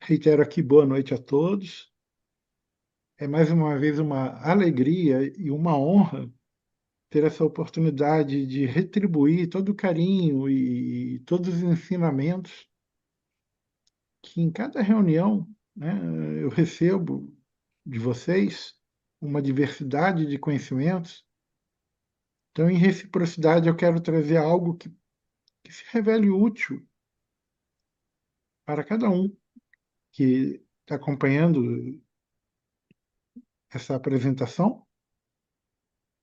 Reitero aqui boa noite a todos. É mais uma vez uma alegria e uma honra ter essa oportunidade de retribuir todo o carinho e todos os ensinamentos que em cada reunião, né, eu recebo de vocês uma diversidade de conhecimentos. Então, em reciprocidade, eu quero trazer algo que se revele útil para cada um que está acompanhando essa apresentação.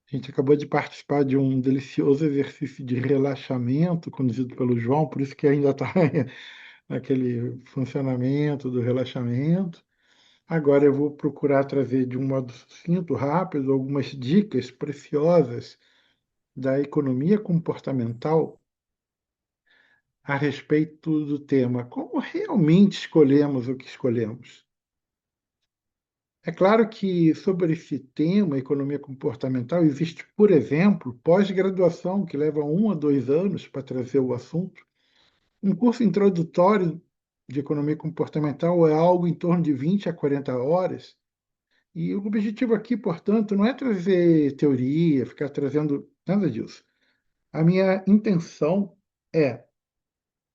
A gente acabou de participar de um delicioso exercício de relaxamento conduzido pelo João, por isso que ainda está naquele funcionamento do relaxamento. Agora eu vou procurar trazer de um modo sucinto, rápido, algumas dicas preciosas da economia comportamental a respeito do tema: como realmente escolhemos o que escolhemos? É claro que sobre esse tema, economia comportamental, existe, por exemplo, pós-graduação, que leva 1 a 2 anos para trazer o assunto. Um curso introdutório de economia comportamental é algo em torno de 20 a 40 horas. E o objetivo aqui, portanto, não é trazer teoria, ficar trazendo nada disso. A minha intenção é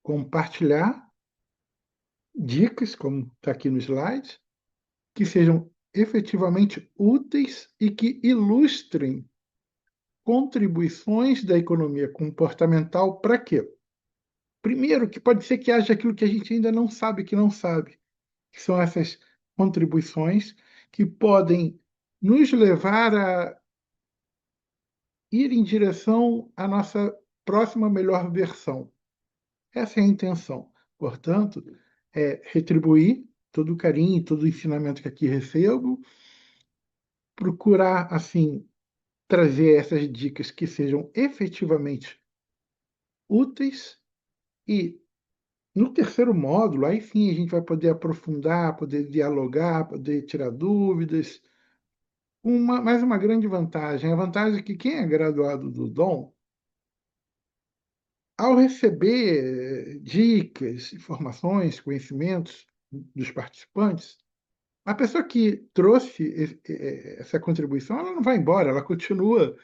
compartilhar dicas, como está aqui no slide, que sejam efetivamente úteis e que ilustrem contribuições da economia comportamental para quê? Primeiro, que pode ser que haja aquilo que a gente ainda não sabe que não sabe, que são essas contribuições que podem nos levar a ir em direção à nossa próxima melhor versão. Essa é a intenção. Portanto, é retribuir todo o carinho, todo o ensinamento que aqui recebo, procurar, assim, trazer essas dicas que sejam efetivamente úteis e, no terceiro módulo, aí sim a gente vai poder aprofundar, poder dialogar, poder tirar dúvidas. Mais uma grande vantagem, a vantagem é que quem é graduado do Dom, ao receber dicas, informações, conhecimentos dos participantes, a pessoa que trouxe essa contribuição, ela não vai embora, ela continua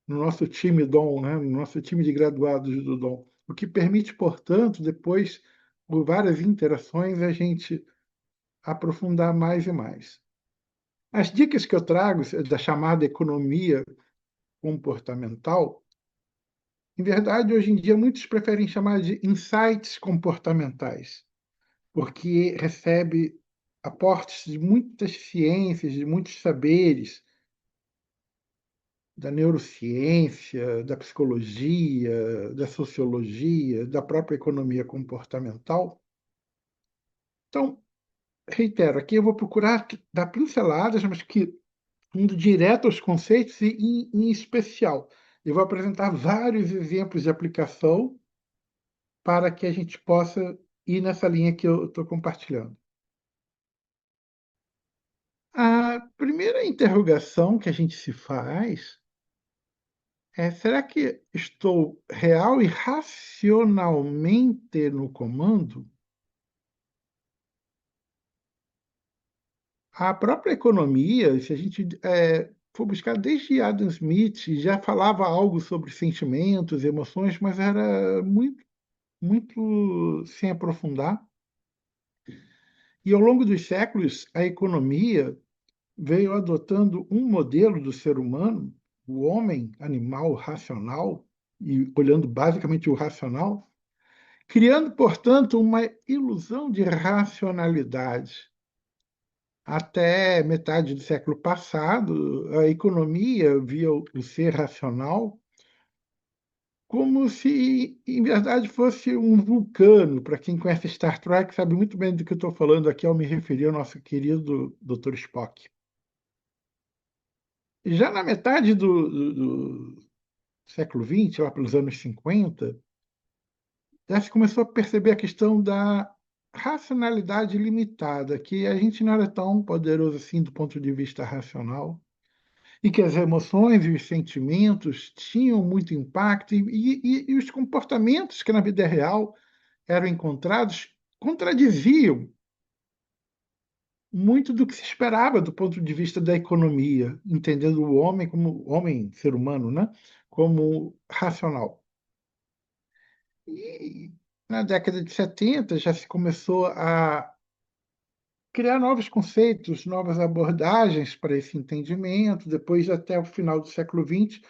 no nosso time Dom, né? No nosso time de graduados do Dom, o que permite, portanto, depois, por várias interações, a gente aprofundar mais e mais. As dicas que eu trago da chamada economia comportamental, em verdade, hoje em dia, muitos preferem chamar de insights comportamentais, porque recebe aportes de muitas ciências, de muitos saberes, da neurociência, da psicologia, da sociologia, da própria economia comportamental. Então, reitero, aqui eu vou procurar dar pinceladas, mas que indo direto aos conceitos e, em especial, eu vou apresentar vários exemplos de aplicação para que a gente possa ir nessa linha que eu estou compartilhando. A primeira interrogação que a gente se faz é: será que estou real e racionalmente no comando? A própria economia, se a gente for buscar desde Adam Smith, já falava algo sobre sentimentos, emoções, mas era muito, muito sem aprofundar. E ao longo dos séculos, a economia veio adotando um modelo do ser humano, o homem animal racional, e olhando basicamente o racional, criando, portanto, uma ilusão de racionalidade. Até metade do século passado, a economia via o ser racional como se, em verdade, fosse um vulcano. Para quem conhece Star Trek, sabe muito bem do que eu estou falando aqui ao me referir ao nosso querido Dr. Spock. Já na metade do século XX, lá pelos anos 50, já se começou a perceber a questão da racionalidade limitada, que a gente não era tão poderoso assim do ponto de vista racional, e que as emoções e os sentimentos tinham muito impacto, e os comportamentos que na vida real eram encontrados contradiziam muito do que se esperava do ponto de vista da economia, entendendo o homem como homem, ser humano, né? Como racional. E na década de 70 já se começou a criar novos conceitos, novas abordagens para esse entendimento. Depois, até o final do século XX,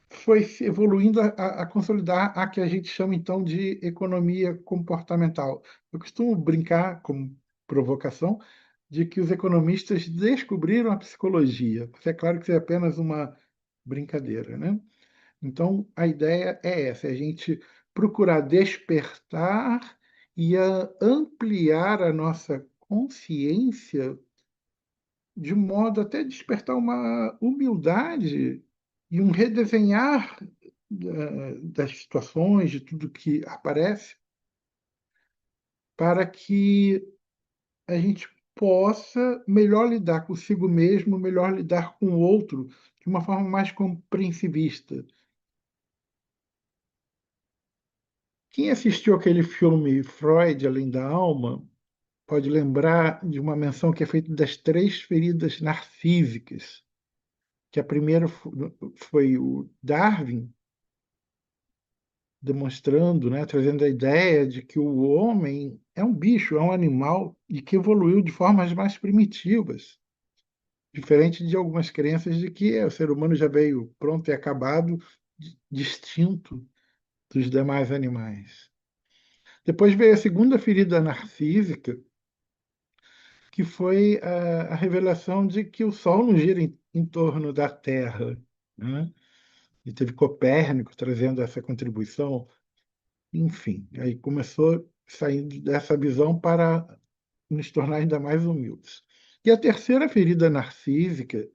foi se evoluindo a consolidar a que a gente chama, então, de economia comportamental. Eu costumo brincar, como provocação, de que os economistas descobriram a psicologia. É claro que isso é apenas uma brincadeira, né? Então, a ideia é essa, é a gente procurar despertar e ampliar a nossa consciência de modo até despertar uma humildade e um redesenhar das situações, de tudo que aparece, para que a gente possa melhor lidar consigo mesmo, melhor lidar com o outro, de uma forma mais compreensivista. Quem assistiu aquele filme Freud, Além da Alma, pode lembrar de uma menção que é feita das três feridas narcísicas, que a primeira foi o Darwin, demonstrando, né, trazendo a ideia de que o homem é um bicho, é um animal e que evoluiu de formas mais primitivas, diferente de algumas crenças de que o ser humano já veio pronto e acabado, distinto dos demais animais. Depois veio a segunda ferida narcísica, que foi a revelação de que o Sol não gira em torno da Terra, né? E teve Copérnico trazendo essa contribuição. Enfim, aí começou saindo dessa visão para nos tornar ainda mais humildes. E a terceira ferida narcísica,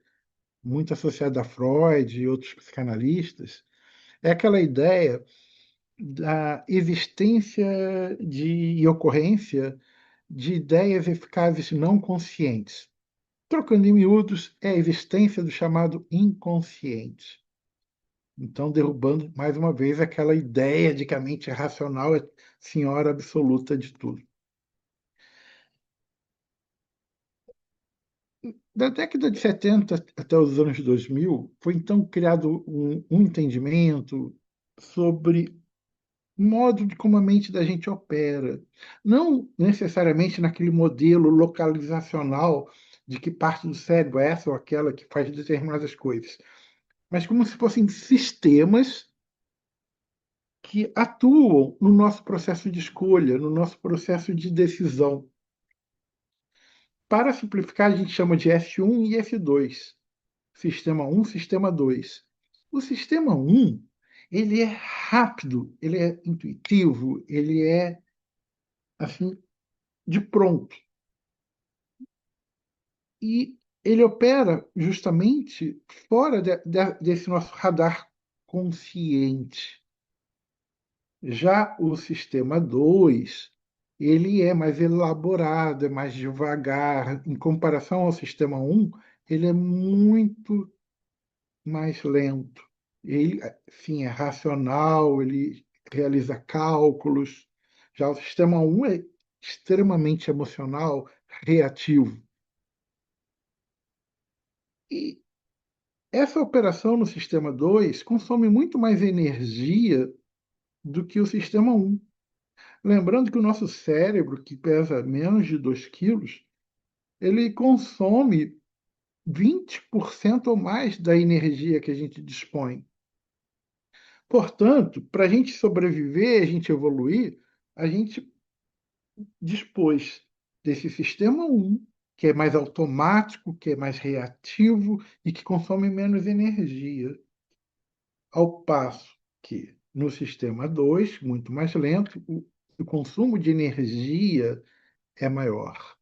muito associada a Freud e outros psicanalistas, é aquela ideia da existência e ocorrência de ideias eficazes não conscientes. Trocando em miúdos, é a existência do chamado inconsciente. Então, derrubando mais uma vez aquela ideia de que a mente racional é senhora absoluta de tudo. Da década de 70 até os anos 2000, foi então criado um entendimento sobre o modo de como a mente da gente opera. Não necessariamente naquele modelo localizacional de que parte do cérebro é essa ou aquela que faz determinadas coisas, mas como se fossem sistemas que atuam no nosso processo de escolha, no nosso processo de decisão. Para simplificar, a gente chama de S1 e S2. Sistema 1, sistema 2. O sistema 1, ele é rápido, ele é intuitivo, ele é assim de pronto. E ele opera justamente fora desse nosso radar consciente. Já o sistema 2, ele é mais elaborado, é mais devagar. Em comparação ao sistema 1, ele é muito mais lento. Ele, sim, é racional, ele realiza cálculos. Já o sistema 1 é extremamente emocional, reativo. E essa operação no sistema 2 consome muito mais energia do que o sistema 1. Lembrando que o nosso cérebro, que pesa menos de 2 quilos, ele consome 20% ou mais da energia que a gente dispõe. Portanto, para a gente sobreviver, a gente evoluir, a gente dispôs desse sistema 1, que é mais automático, que é mais reativo e que consome menos energia. Ao passo que no sistema 2, muito mais lento, o consumo de energia é maior.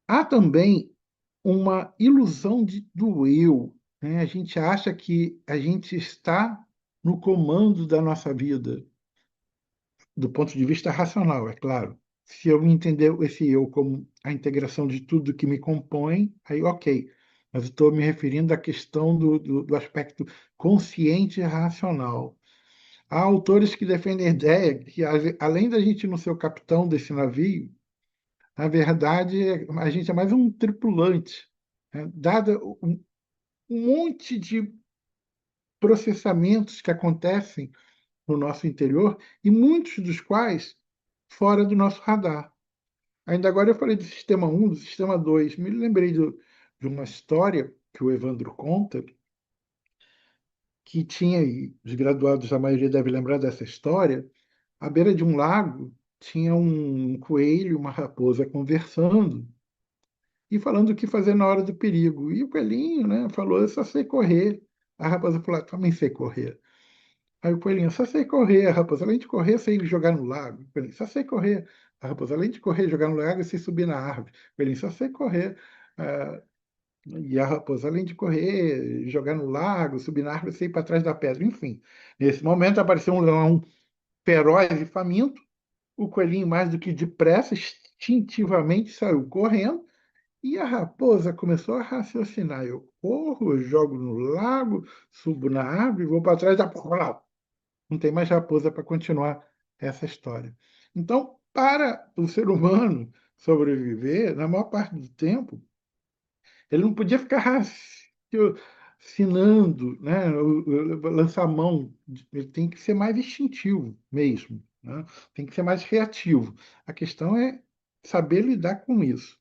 Há também uma ilusão do eu, né? A gente acha que a gente está no comando da nossa vida, do ponto de vista racional, é claro. Se eu entender esse eu como a integração de tudo que me compõe, aí ok. Mas eu estou me referindo à questão do aspecto consciente e racional. Há autores que defendem a ideia que, além da gente não ser o capitão desse navio, Na verdade, a gente é mais um tripulante, né? Dado um monte de processamentos que acontecem no nosso interior e muitos dos quais fora do nosso radar. Ainda agora eu falei do sistema um, do sistema 2. Me lembrei de uma história que o Evandro conta, que tinha, e os graduados, a maioria deve lembrar dessa história, à beira de um lago tinha um coelho e uma raposa conversando e falando o que fazer na hora do perigo. E o coelhinho, né, falou: eu só sei correr. A raposa falou: também sei correr. Aí o coelhinho: só sei correr. A raposa: além de correr, eu sei jogar no lago. O coelhinho: só sei correr. A raposa: além de correr, jogar no lago, eu sei subir na árvore. O coelhinho: só sei correr. Ah, e a raposa: além de correr, jogar no lago, subir na árvore, eu sei ir para trás da pedra. Enfim, nesse momento apareceu um leão feroz e faminto. O coelhinho, mais do que depressa, instintivamente saiu correndo. E a raposa começou a raciocinar. Eu corro, eu jogo no lago, subo na árvore, vou para trás da. Não tem mais raposa para continuar essa história. Então, para o ser humano sobreviver, na maior parte do tempo, ele não podia ficar raciocinando, né? Lançar a mão. Ele tem que ser mais instintivo mesmo, né? Tem que ser mais reativo. A questão é saber lidar com isso.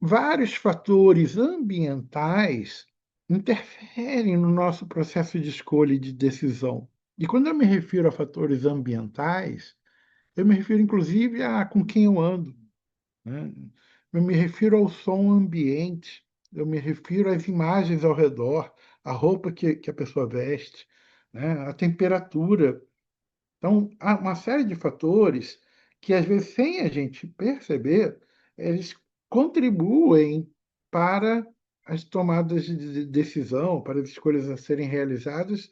Vários fatores ambientais interferem no nosso processo de escolha e de decisão. E quando eu me refiro a fatores ambientais, eu me refiro inclusive a com quem eu ando, né? Eu me refiro ao som ambiente, eu me refiro às imagens ao redor, a roupa que a pessoa veste, né? A temperatura. Então, há uma série de fatores que, às vezes, sem a gente perceber, eles contribuem para as tomadas de decisão, para as escolhas a serem realizadas,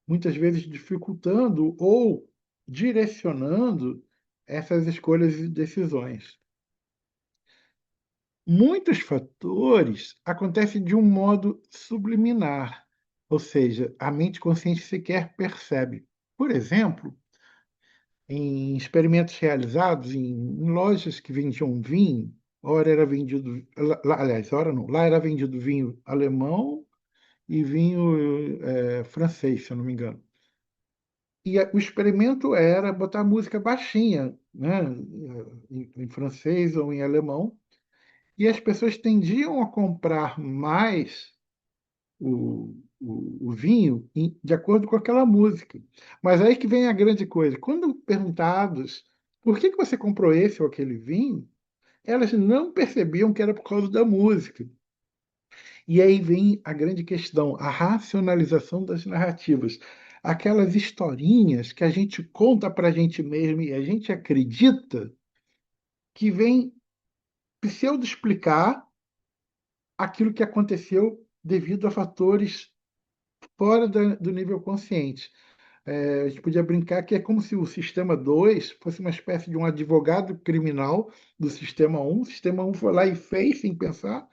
muitas vezes dificultando ou direcionando essas escolhas e decisões. Muitos fatores acontecem de um modo subliminar, ou seja, a mente consciente sequer percebe. Por exemplo, em experimentos realizados em lojas que vendiam vinho, ora era vendido, aliás, ora não, lá era vendido vinho alemão e vinho francês, se eu não me engano. E o experimento era botar a música baixinha, né, em francês ou em alemão, e as pessoas tendiam a comprar mais o vinho de acordo com aquela música. Mas aí que vem a grande coisa. Quando perguntados por que você comprou esse ou aquele vinho, elas não percebiam que era por causa da música. E aí vem a grande questão, a racionalização das narrativas. Aquelas historinhas que a gente conta para a gente mesmo e a gente acredita que vem pseudo-explicar aquilo que aconteceu devido a fatores fora do nível consciente. A gente podia brincar que é como se o sistema 2 fosse uma espécie de um advogado criminal do sistema um. O sistema um foi lá e fez sem pensar,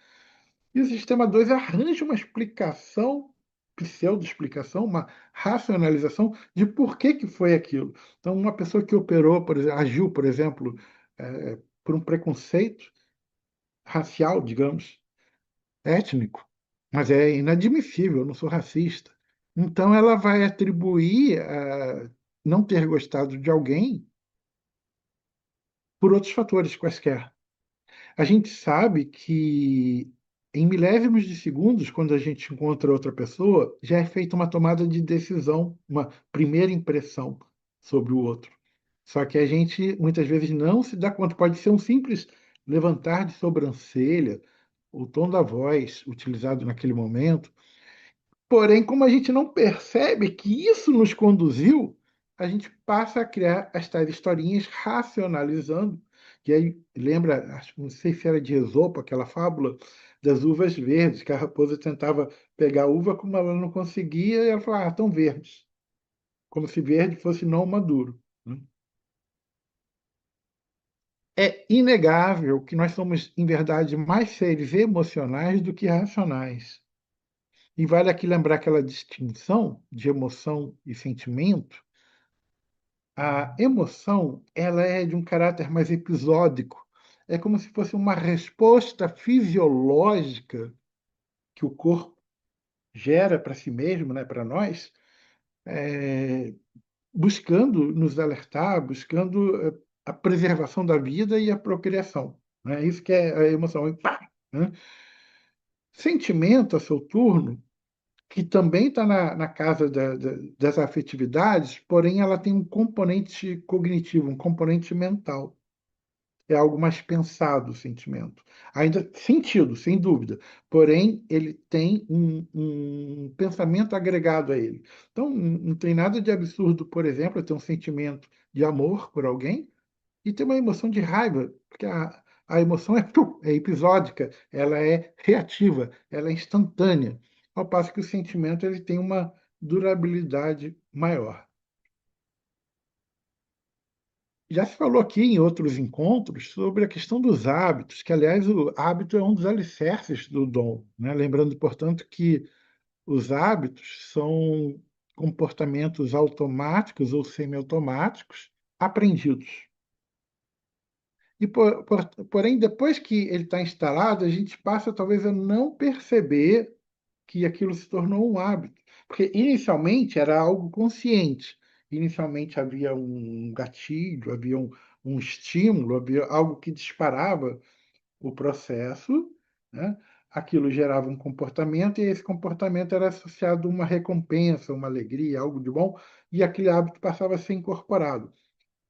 e o sistema 2 arranja uma explicação, pseudo-explicação, uma racionalização de por que que foi aquilo. Então, uma pessoa que operou, por exemplo, agiu, por exemplo, por um preconceito racial, digamos, étnico, mas é inadmissível, eu não sou racista. Então, ela vai atribuir não ter gostado de alguém por outros fatores quaisquer. A gente sabe que em milésimos de segundos, quando a gente encontra outra pessoa, já é feita uma tomada de decisão, uma primeira impressão sobre o outro. Só que a gente muitas vezes não se dá conta. Pode ser um simples levantar de sobrancelha, o tom da voz utilizado naquele momento. Porém, como a gente não percebe que isso nos conduziu, a gente passa a criar as tais historinhas racionalizando. E aí, lembra, não sei se era de Esopo, aquela fábula das uvas verdes, que a raposa tentava pegar a uva, como ela não conseguia, e ela falava: ah, estão verdes. Como se verde fosse não maduro, né? É inegável que nós somos, em verdade, mais seres emocionais do que racionais. E vale aqui lembrar aquela distinção de emoção e sentimento. A emoção, ela é de um caráter mais episódico. É como se fosse uma resposta fisiológica que o corpo gera para si mesmo, né, para nós, é, buscando nos alertar, buscando a preservação da vida e a procriação. Né? Isso que é a emoção. E pá, né? Sentimento, a seu turno, que também está na casa das afetividades, porém ela tem um componente cognitivo, um componente mental. É algo mais pensado, o sentimento. Ainda sentido, sem dúvida. Porém, ele tem um pensamento agregado a ele. Então, não tem nada de absurdo, por exemplo, eu ter um sentimento de amor por alguém e ter uma emoção de raiva, porque a emoção é episódica, ela é reativa, ela é instantânea, ao passo que o sentimento ele tem uma durabilidade maior. Já se falou aqui em outros encontros sobre a questão dos hábitos, que, aliás, o hábito é um dos alicerces do dom, né? Lembrando, portanto, que os hábitos são comportamentos automáticos ou semiautomáticos aprendidos. E, porém, depois que ele está instalado, a gente passa talvez a não perceber que aquilo se tornou um hábito. Porque inicialmente era algo consciente. Inicialmente havia um gatilho, havia um estímulo, havia algo que disparava o processo, né? Aquilo gerava um comportamento e esse comportamento era associado a uma recompensa, uma alegria, algo de bom, e aquele hábito passava a ser incorporado.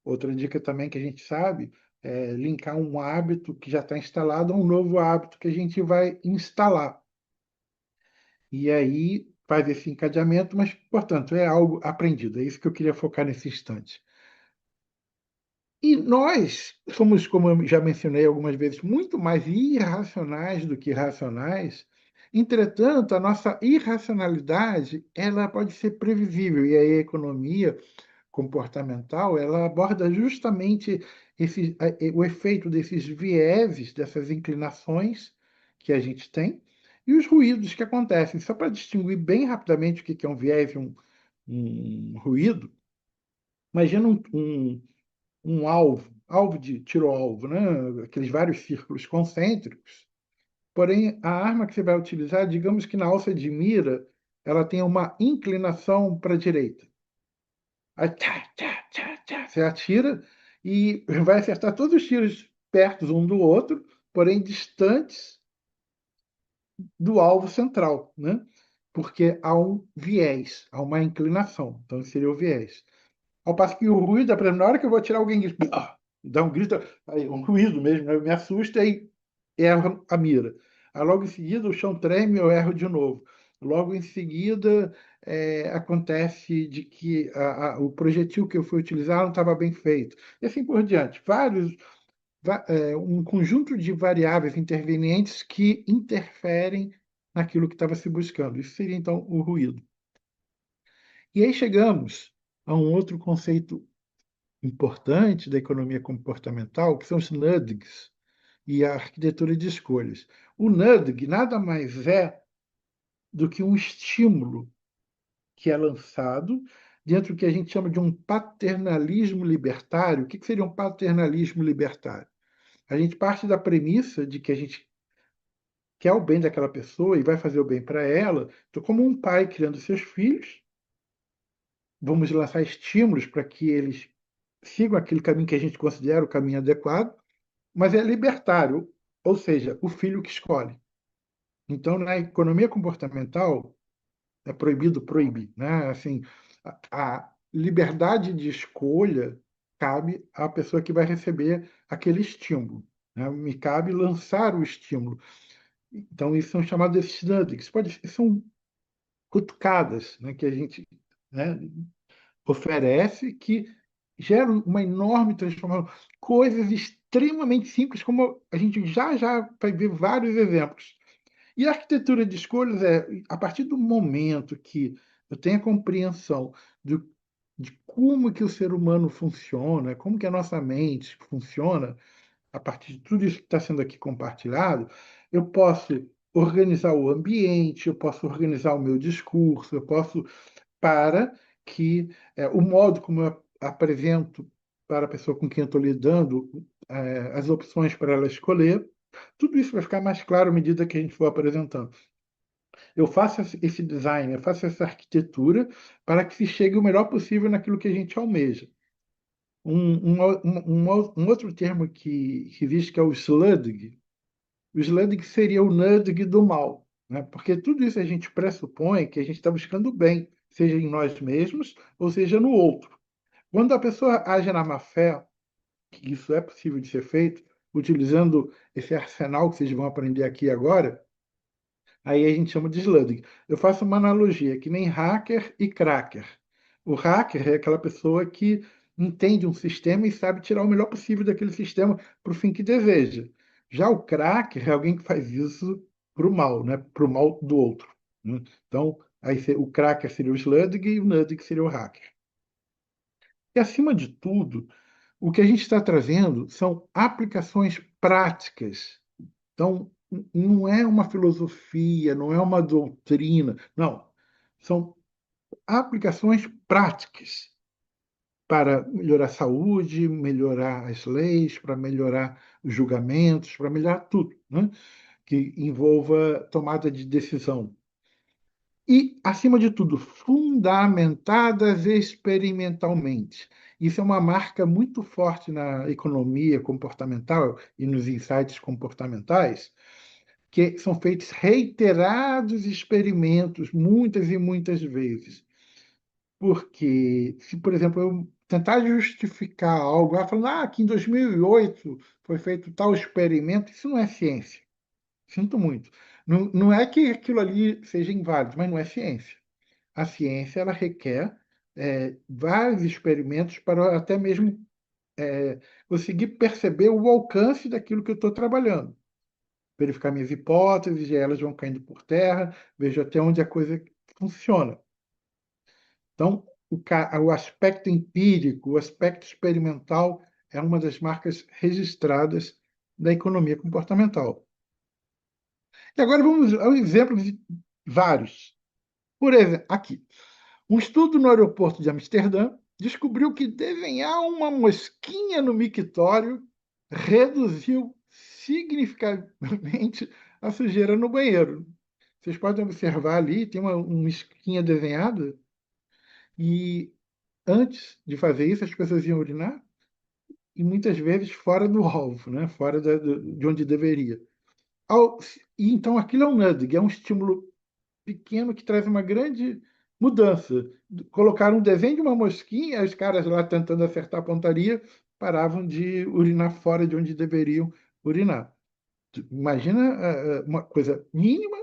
Outra dica também que a gente sabe é linkar um hábito que já está instalado a um novo hábito que a gente vai instalar. E aí faz esse encadeamento, mas, portanto, é algo aprendido. É isso que eu queria focar nesse instante. E nós somos, como eu já mencionei algumas vezes, muito mais irracionais do que racionais. Entretanto, a nossa irracionalidade, ela pode ser previsível, e aí a economia comportamental, ela aborda justamente o efeito desses vieses, dessas inclinações que a gente tem e os ruídos que acontecem. Só para distinguir bem rapidamente o que é um viés e um ruído, imagina um alvo de tiro-alvo, né? Aqueles vários círculos concêntricos. Porém, a arma que você vai utilizar, digamos que na alça de mira, ela tem uma inclinação para a direita. Aí, tchá, tchá, tchá, tchá, você atira e vai acertar todos os tiros perto um do outro, porém distantes do alvo central, né? Porque há um viés, há uma inclinação. Então, esse seria o viés. Ao passo que o ruído, por exemplo, na hora que eu vou atirar, alguém grita, "Ah!", dá um grito, aí, um ruído mesmo, né? Me assusta e erro a mira. Aí, logo em seguida, o chão treme, eu erro de novo. Logo em seguida, acontece de que o projetil que eu fui utilizar não estava bem feito. E assim por diante. Um conjunto de variáveis intervenientes que interferem naquilo que estava se buscando. Isso seria, então, o ruído. E aí chegamos a um outro conceito importante da economia comportamental, que são os NUDGs e a arquitetura de escolhas. O NUDG nada mais é do que um estímulo que é lançado dentro do que a gente chama de um paternalismo libertário. O que seria um paternalismo libertário? A gente parte da premissa de que a gente quer o bem daquela pessoa e vai fazer o bem para ela. Então, como um pai criando seus filhos, vamos lançar estímulos para que eles sigam aquele caminho que a gente considera o caminho adequado, mas é libertário, ou seja, o filho que escolhe. Então, na economia comportamental, é proibido proibir, né? Assim, a liberdade de escolha cabe à pessoa que vai receber aquele estímulo, né? Me cabe lançar o estímulo. Então, isso são chamados de nuggets. São cutucadas, né, que a gente, né, oferece que geram uma enorme transformação. Coisas extremamente simples, como a gente já vai ver vários exemplos. E a arquitetura de escolhas é, a partir do momento que eu tenho a compreensão de como que o ser humano funciona, como que a nossa mente funciona, a partir de tudo isso que está sendo aqui compartilhado, eu posso organizar o ambiente, eu posso organizar o meu discurso, eu posso para que o modo como eu apresento para a pessoa com quem eu estou lidando as opções para ela escolher. Tudo isso vai ficar mais claro à medida que a gente for apresentando. Eu faço esse design, eu faço essa arquitetura para que se chegue o melhor possível naquilo que a gente almeja. Um outro termo que existe, que é o sludg. O sludg seria o nudg do mal, né? Porque tudo isso a gente pressupõe que a gente está buscando o bem, seja em nós mesmos ou seja no outro. Quando a pessoa age na má fé, que isso é possível de ser feito, utilizando esse arsenal que vocês vão aprender aqui agora, aí a gente chama de slugging. Eu faço uma analogia, que nem hacker e cracker. O hacker é aquela pessoa que entende um sistema e sabe tirar o melhor possível daquele sistema para o fim que deseja. Já o cracker é alguém que faz isso para o mal, né? Para o mal do outro, né? Então, o cracker seria o slugging e o nudging seria o hacker. E, acima de tudo, o que a gente está trazendo são aplicações práticas. Então, não é uma filosofia, não é uma doutrina, não. São aplicações práticas para melhorar a saúde, melhorar as leis, para melhorar os julgamentos, para melhorar tudo, né? Que envolva tomada de decisão. E, acima de tudo, fundamentadas experimentalmente. Isso é uma marca muito forte na economia comportamental e nos insights comportamentais, que são feitos reiterados experimentos, muitas e muitas vezes. Porque, se, por exemplo, eu tentar justificar algo, falando que em 2008 foi feito tal experimento, isso não é ciência. Sinto muito. Não, não é que aquilo ali seja inválido, mas não é ciência. A ciência ela requer vários experimentos para até mesmo conseguir perceber o alcance daquilo que eu estou trabalhando. Verificar minhas hipóteses, e elas vão caindo por terra, vejo até onde a coisa funciona. Então, o aspecto empírico, o aspecto experimental é uma das marcas registradas da economia comportamental. E agora vamos ao exemplo de vários. Por exemplo, aqui, um estudo no aeroporto de Amsterdã descobriu que desenhar uma mosquinha no mictório reduziu significativamente a sujeira no banheiro. Vocês podem observar ali, tem uma mosquinha desenhada, e antes de fazer isso, as pessoas iam urinar, e muitas vezes fora do alvo, né? Fora de onde deveria. E então aquilo é um nudging, é um estímulo pequeno que traz uma grande mudança. Colocaram um desenho de uma mosquinha, os caras lá tentando acertar a pontaria paravam de urinar fora de onde deveriam urinar. Imagina uma coisa mínima,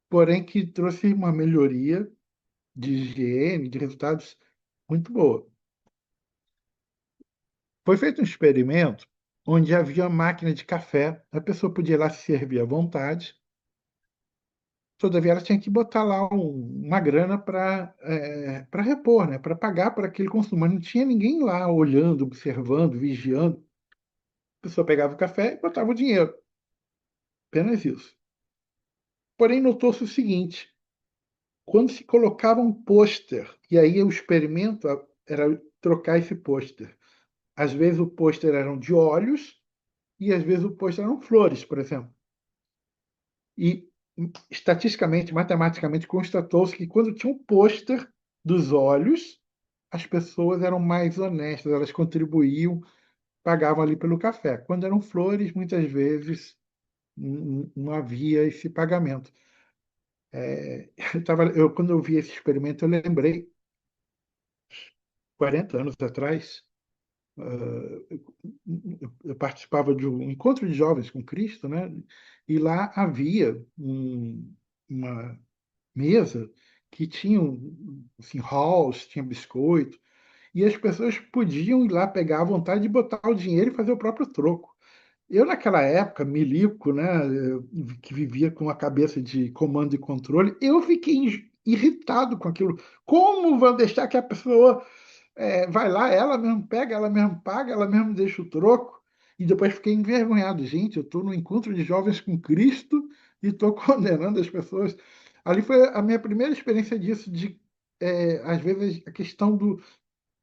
porém que trouxe uma melhoria de higiene, de resultados muito boa. Foi feito um experimento onde havia uma máquina de café, a pessoa podia ir lá se servir à vontade. Todavia, ela tinha que botar lá uma grana para repor, né? Para pagar por aquele consumo. Mas não tinha ninguém lá olhando, observando, vigiando. A pessoa pegava o café e botava o dinheiro. Apenas isso. Porém, notou-se o seguinte: quando se colocava um pôster, e aí o experimento era trocar esse pôster. Às vezes o pôster eram de olhos e às vezes o pôster eram flores, por exemplo. E estatisticamente, matematicamente, constatou-se que quando tinha um pôster dos olhos, as pessoas eram mais honestas, elas contribuíam, pagavam ali pelo café. Quando eram flores, muitas vezes não havia esse pagamento. Quando eu vi esse experimento, eu lembrei, 40 anos atrás, eu participava de um encontro de jovens com Cristo, né? E lá havia uma mesa que tinham assim, halls, tinha biscoito, e as pessoas podiam ir lá pegar à vontade e botar o dinheiro e fazer o próprio troco. Eu, naquela época, milico, né, que vivia com a cabeça de comando e controle, eu fiquei irritado com aquilo. Como vão deixar que a pessoa vai lá, ela mesmo pega, ela mesmo paga, ela mesmo deixa o troco? E depois fiquei envergonhado. Gente, eu estou no encontro de jovens com Cristo e estou condenando as pessoas. Ali foi a minha primeira experiência disso, às vezes, a questão do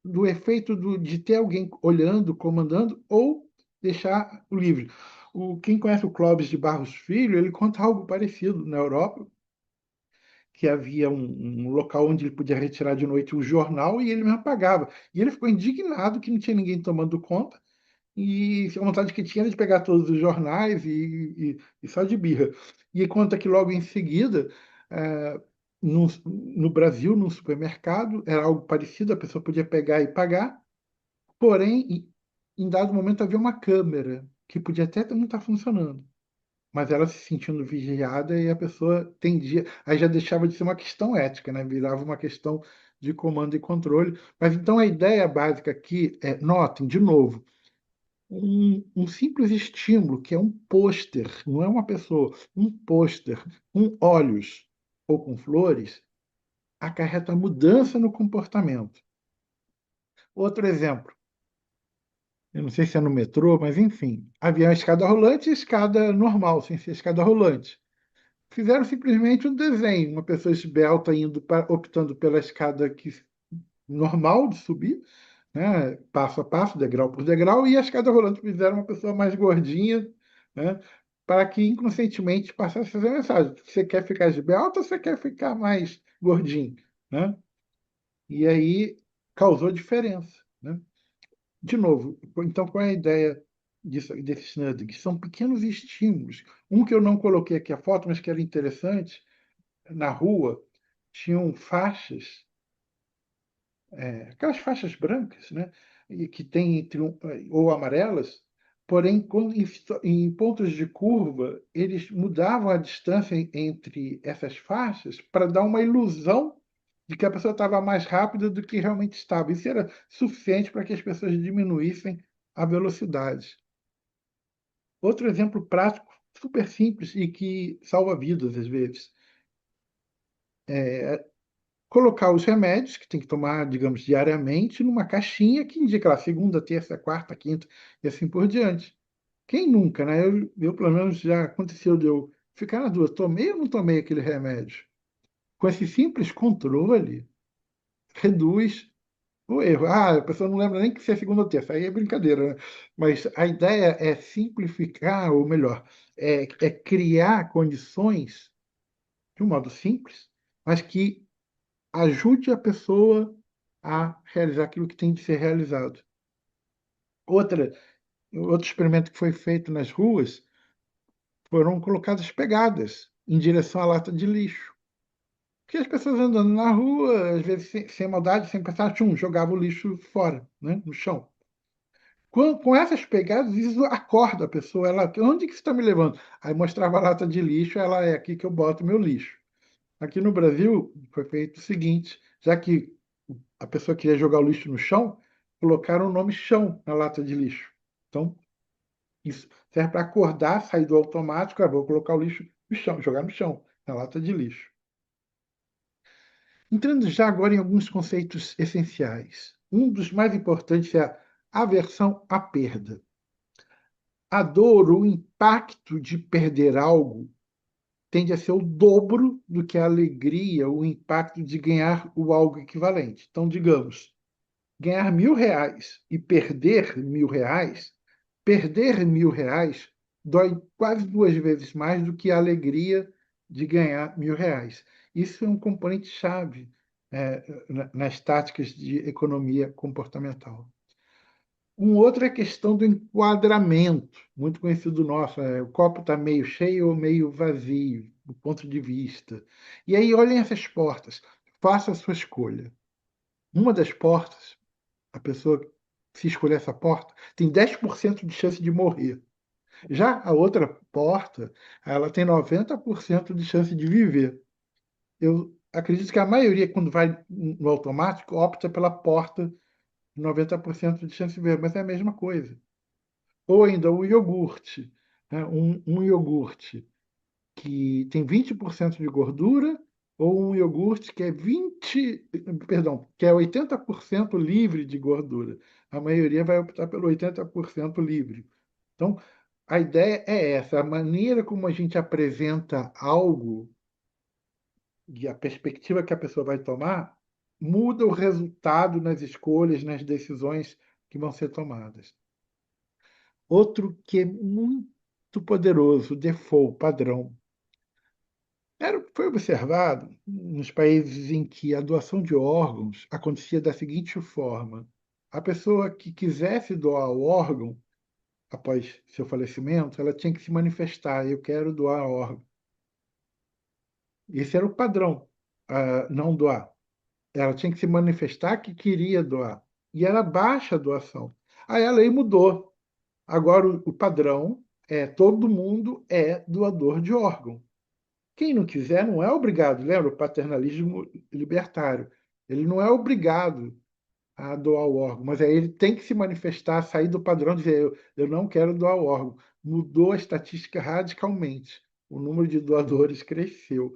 do efeito de ter alguém olhando, comandando, ou deixar o livre. Quem conhece o Clóvis de Barros Filho, ele conta algo parecido na Europa, que havia um local onde ele podia retirar de noite o jornal e ele mesmo pagava. E ele ficou indignado que não tinha ninguém tomando conta e a vontade que tinha era de pegar todos os jornais e só de birra. E conta que logo em seguida, no Brasil, num supermercado, era algo parecido, a pessoa podia pegar e pagar, porém, em dado momento havia uma câmera que podia até não estar funcionando, mas ela se sentindo vigiada e a pessoa tendia, aí já deixava de ser uma questão ética, né? Virava uma questão de comando e controle. Mas então a ideia básica aqui é, notem, de novo, um simples estímulo, que é um pôster, não é uma pessoa, um pôster com olhos ou com flores, acarreta mudança no comportamento. Outro exemplo, eu não sei se é no metrô, mas enfim, havia a escada rolante e a escada normal, sem ser escada rolante. Fizeram simplesmente um desenho, uma pessoa esbelta indo optando pela escada normal de subir, né, passo a passo, degrau por degrau, e a escada rolante fizeram uma pessoa mais gordinha, né, para que inconscientemente passasse a fazer a mensagem. Você quer ficar esbelto ou você quer ficar mais gordinho? Né? E aí causou diferença. Né? De novo, então qual é a ideia desses nudges? São pequenos estímulos. Um que eu não coloquei aqui a foto, mas que era interessante, na rua tinham faixas, aquelas faixas brancas, né? E que tem ou amarelas, porém em pontos de curva eles mudavam a distância entre essas faixas para dar uma ilusão de que a pessoa estava mais rápida do que realmente estava. Isso era suficiente para que as pessoas diminuíssem a velocidade. Outro exemplo prático, super simples e que salva vidas às vezes. Colocar os remédios, que tem que tomar, digamos, diariamente, numa caixinha que indica lá segunda, terça, quarta, quinta e assim por diante. Quem nunca, né? Pelo menos, já aconteceu de eu ficar na dúvida, tomei ou não tomei aquele remédio? Com esse simples controle, reduz o erro. Ah, a pessoa não lembra nem que se é segunda ou terça, aí é brincadeira, né? Mas a ideia é simplificar, ou melhor, é criar condições de um modo simples, mas que ajude a pessoa a realizar aquilo que tem de ser realizado. Outra, Outro experimento que foi feito nas ruas foram colocadas pegadas em direção à lata de lixo. Porque as pessoas andando na rua, às vezes sem maldade, sem pensar, jogava o lixo fora, né, no chão. Com essas pegadas, isso acorda a pessoa. Ela, onde que você está me levando? Aí mostrava a lata de lixo, ela é aqui que eu boto meu lixo. Aqui no Brasil, foi feito o seguinte, já que a pessoa queria jogar o lixo no chão, colocaram o nome chão na lata de lixo. Então, isso serve para acordar, sair do automático, vou colocar o lixo no chão, jogar no chão, na lata de lixo. Entrando já agora em alguns conceitos essenciais. Um dos mais importantes é a aversão à perda. A dor, o impacto de perder algo, tende a ser o dobro do que a alegria, o impacto de ganhar o algo equivalente. Então, digamos, ganhar R$ 1.000 e perder R$ 1.000 dói quase 2 vezes mais do que a alegria de ganhar R$ 1.000. Isso é um componente chave nas táticas de economia comportamental. Um outro é a questão do enquadramento, muito conhecido nosso, o copo está meio cheio ou meio vazio, do ponto de vista. E aí, olhem essas portas, faça a sua escolha. Uma das portas, a pessoa, se escolher essa porta, tem 10% de chance de morrer. Já a outra porta, ela tem 90% de chance de viver. Eu acredito que a maioria, quando vai no automático, opta pela porta de 90% de chance de viver, mas é a mesma coisa. Ou ainda o iogurte, né? Um iogurte que tem 20% de gordura, ou um iogurte que é 80% livre de gordura. A maioria vai optar pelo 80% livre. Então, a ideia é essa, a maneira como a gente apresenta algo e a perspectiva que a pessoa vai tomar muda o resultado nas escolhas, nas decisões que vão ser tomadas. Outro que é muito poderoso, o default, padrão. Foi observado nos países em que a doação de órgãos acontecia da seguinte forma: a pessoa que quisesse doar o órgão após seu falecimento, ela tinha que se manifestar: eu quero doar órgão. Esse era o padrão, não doar. Ela tinha que se manifestar que queria doar. E era baixa a doação. Aí a lei mudou. Agora o padrão é todo mundo é doador de órgão. Quem não quiser não é obrigado. Lembra o paternalismo libertário? Ele não é obrigado a doar o órgão, mas aí ele tem que se manifestar, sair do padrão, dizer eu não quero doar o órgão. Mudou a estatística radicalmente. O número de doadores cresceu.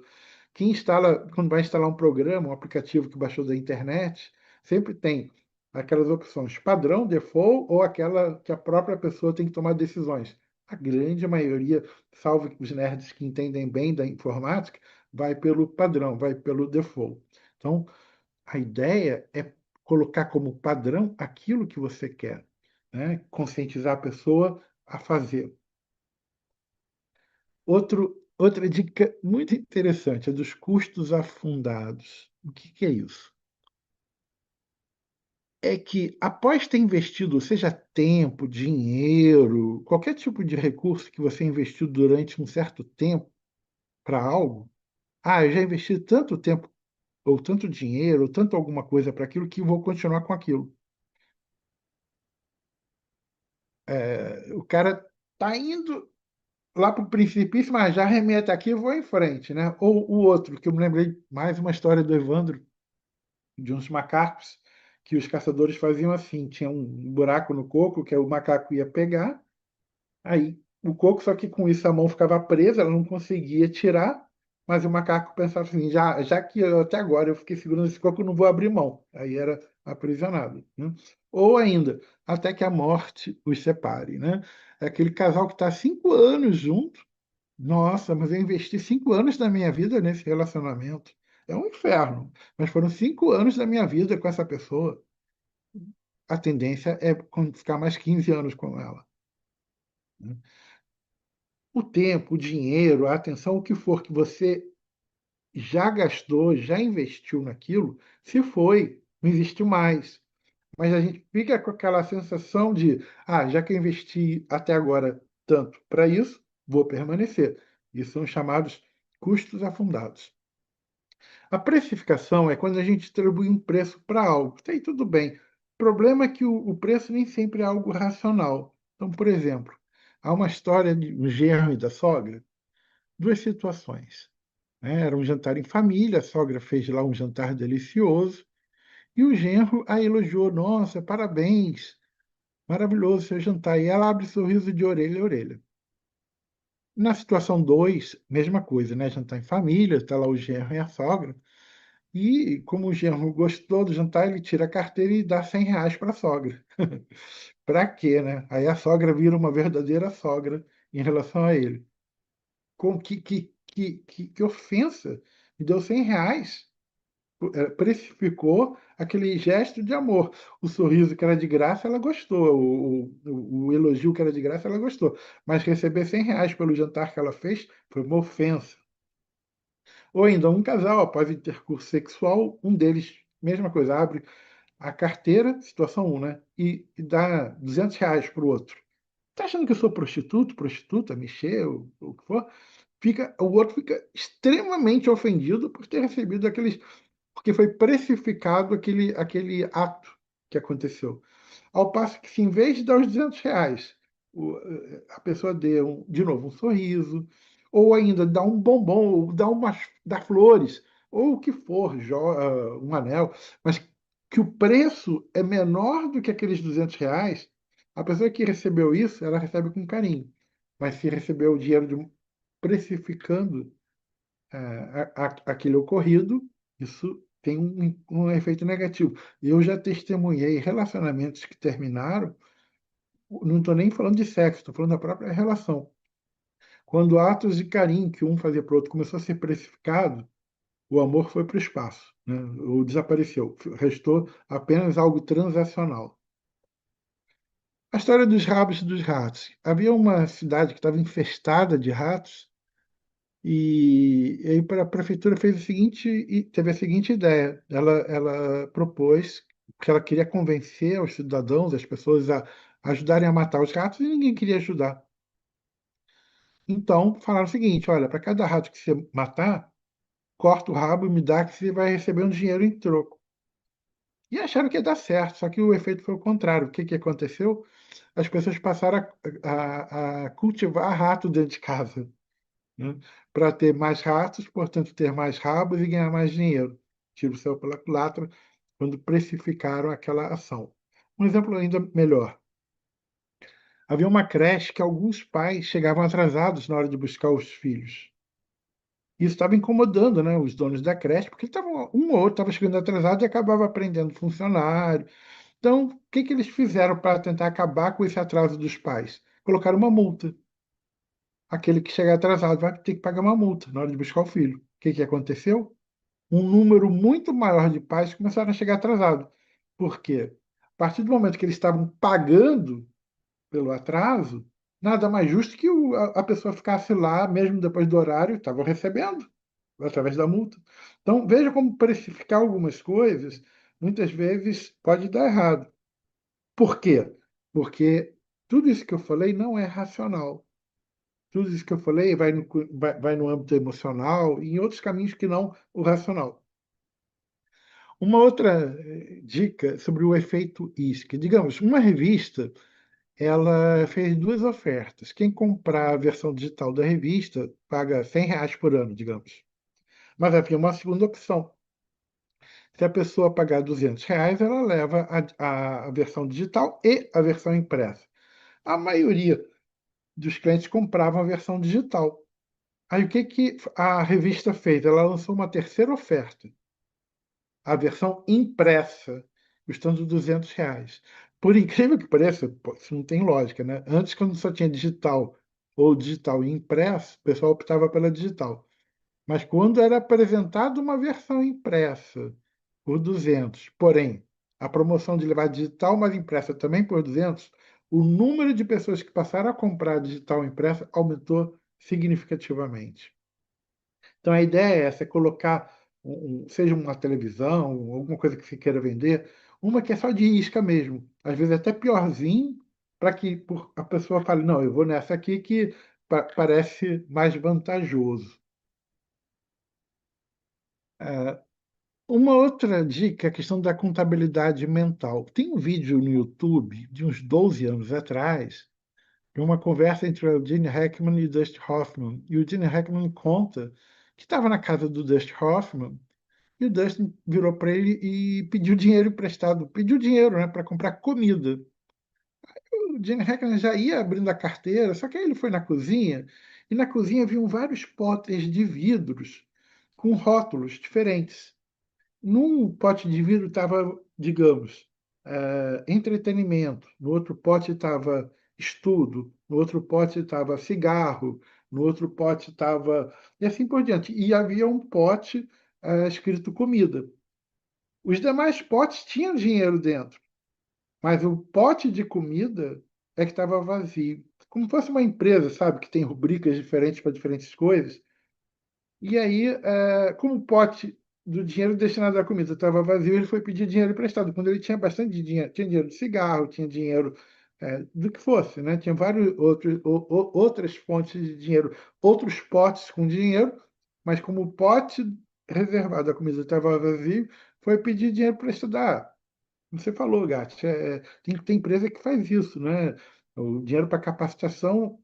Quem instala, quando vai instalar um programa, um aplicativo que baixou da internet, sempre tem aquelas opções padrão, default, ou aquela que a própria pessoa tem que tomar decisões. A grande maioria, salvo os nerds que entendem bem da informática, vai pelo padrão, vai pelo default. Então, a ideia é colocar como padrão aquilo que você quer, né? Conscientizar a pessoa a fazer. Outra dica muito interessante é dos custos afundados. O que é isso? É que após ter investido, seja tempo, dinheiro, qualquer tipo de recurso que você investiu durante um certo tempo para algo, eu já investi tanto tempo, ou tanto dinheiro, ou tanto alguma coisa para aquilo que vou continuar com aquilo. O cara tá indo lá para o precipício, mas já remeta aqui e vou em frente, né? Ou o outro, que eu me lembrei, mais uma história do Evandro, de uns macacos que os caçadores faziam assim: tinha um buraco no coco que o macaco ia pegar, aí o coco, só que com isso a mão ficava presa, ela não conseguia tirar, mas o macaco pensava assim: já que até agora eu fiquei segurando esse coco, eu não vou abrir mão. Aí era aprisionado, né? Ou ainda, até que a morte os separe, né? É aquele casal que está 5 anos junto. Nossa, mas eu investi 5 anos da minha vida nesse relacionamento. É um inferno. Mas foram 5 anos da minha vida com essa pessoa. A tendência é ficar mais 15 anos com ela, né? O tempo, o dinheiro, a atenção, o que for que você já gastou, já investiu naquilo, se foi, não existe mais. Mas a gente fica com aquela sensação de, já que eu investi até agora tanto para isso, vou permanecer. Isso são chamados custos afundados. A precificação é quando a gente distribui um preço para algo. Está aí tudo bem. O problema é que o preço nem sempre é algo racional. Então, por exemplo, há uma história de um genro e da sogra, duas situações, né? Era um jantar em família, a sogra fez lá um jantar delicioso e o genro a elogiou: Nossa, parabéns, maravilhoso seu jantar. E ela abre sorriso de orelha a orelha. Na situação 2, mesma coisa, né? Jantar em família, está lá o genro e a sogra. E como o genro gostou do jantar, ele tira a carteira e dá R$ 100 para a sogra. Para quê, né? Aí a sogra vira uma verdadeira sogra em relação a ele. Que ofensa! Me deu R$ 100. Precificou aquele gesto de amor. O sorriso que era de graça, ela gostou. O elogio que era de graça, ela gostou. Mas receber R$ 100 pelo jantar que ela fez foi uma ofensa. Ou ainda um casal, após intercurso sexual, um deles, mesma coisa, abre a carteira, situação 1, né? E dá R$ 200 para o outro. Tá achando que eu sou prostituto, prostituta, mexer, o que for? O outro fica extremamente ofendido por ter recebido aqueles. Porque foi precificado aquele ato que aconteceu. Ao passo que, se em vez de dar os R$ 200, a pessoa dê, de novo, um sorriso, ou ainda dá um bombom, ou dá flores, ou o que for, um anel, mas que o preço é menor do que aqueles R$ 200, a pessoa que recebeu isso, ela recebe com carinho. Mas se recebeu o dinheiro precificando aquele ocorrido, isso tem um efeito negativo. Eu já testemunhei relacionamentos que terminaram, não estou nem falando de sexo, estou falando da própria relação. Quando atos de carinho que um fazia para o outro começou a ser precificado, o amor foi para o espaço, né? Ou desapareceu. Restou apenas algo transacional. A história dos rabos e dos ratos. Havia uma cidade que estava infestada de ratos e aí a prefeitura fez o seguinte e teve a seguinte ideia. Ela propôs que ela queria convencer os cidadãos, as pessoas a ajudarem a matar os ratos e ninguém queria ajudar. Então falaram o seguinte: olha, para cada rato que você matar, corta o rabo e me dá que você vai receber um dinheiro em troco. E acharam que ia dar certo, só que o efeito foi o contrário. O que que aconteceu? As pessoas passaram a cultivar rato dentro de casa, né? Para ter mais ratos, portanto, ter mais rabos e ganhar mais dinheiro. Tiro o céu pela culatra quando precificaram aquela ação. Um exemplo ainda melhor. Havia uma creche que alguns pais chegavam atrasados na hora de buscar os filhos. Isso estava incomodando, né, os donos da creche, porque estavam, um ou outro estava chegando atrasado e acabava prendendo funcionário. Então, o que que eles fizeram para tentar acabar com esse atraso dos pais? Colocaram uma multa. Aquele que chegar atrasado vai ter que pagar uma multa na hora de buscar o filho. O que que aconteceu? Um número muito maior de pais começaram a chegar atrasados. Por quê? A partir do momento que eles estavam pagando pelo atraso, nada mais justo que a pessoa ficasse lá, mesmo depois do horário, estava recebendo, através da multa. Então, veja como precificar algumas coisas, muitas vezes pode dar errado. Por quê? Porque tudo isso que eu falei não é racional. Tudo isso que eu falei vai no âmbito emocional e em outros caminhos que não o racional. Uma outra dica sobre o efeito isca. Digamos, uma revista, ela fez duas ofertas. Quem comprar a versão digital da revista paga R$ 100 por ano, digamos. Mas havia uma segunda opção. Se a pessoa pagar R$ 200, ela leva a versão digital e a versão impressa. A maioria dos clientes compravam a versão digital. Aí o que que a revista fez? Ela lançou uma terceira oferta, a versão impressa, custando R$ 200. Por incrível que pareça, pô, isso não tem lógica, né? Antes, quando só tinha digital ou digital e impresso, o pessoal optava pela digital. Mas quando era apresentada uma versão impressa por 200, porém, a promoção de levar digital mais impressa também por 200, o número de pessoas que passaram a comprar digital impressa aumentou significativamente. Então a ideia é essa, é colocar, seja uma televisão, alguma coisa que você queira vender, uma que é só de isca mesmo. Às vezes até piorzinho, para que a pessoa fale, não, eu vou nessa aqui que parece mais vantajoso. Uma outra dica é a questão da contabilidade mental. Tem um vídeo no YouTube de uns 12 anos atrás, de uma conversa entre o Gene Hackman e o Dustin Hoffman. E o Gene Hackman conta que estava na casa do Dustin Hoffman e o Dustin virou para ele e pediu dinheiro emprestado. Pediu dinheiro, né, para comprar comida. O Gene Hackman já ia abrindo a carteira, só que aí ele foi na cozinha e na cozinha viam vários potes de vidros com rótulos diferentes. Num pote de vidro estava, digamos, entretenimento, no outro pote estava estudo, no outro pote estava cigarro, no outro pote estava. E assim por diante. E havia um pote escrito comida. Os demais potes tinham dinheiro dentro, mas o pote de comida é que estava vazio. Como fosse uma empresa, sabe, que tem rubricas diferentes para diferentes coisas. E aí, como o pote do dinheiro destinado à comida estava vazio, ele foi pedir dinheiro emprestado. Quando ele tinha bastante dinheiro, tinha dinheiro de cigarro, tinha dinheiro do que fosse, né? Tinha vários outras fontes de dinheiro, outros potes com dinheiro, mas como o pote reservado à comida estava vazio, foi pedir dinheiro emprestado. Ah, você falou, Gatti, tem empresa que faz isso, né? O dinheiro para capacitação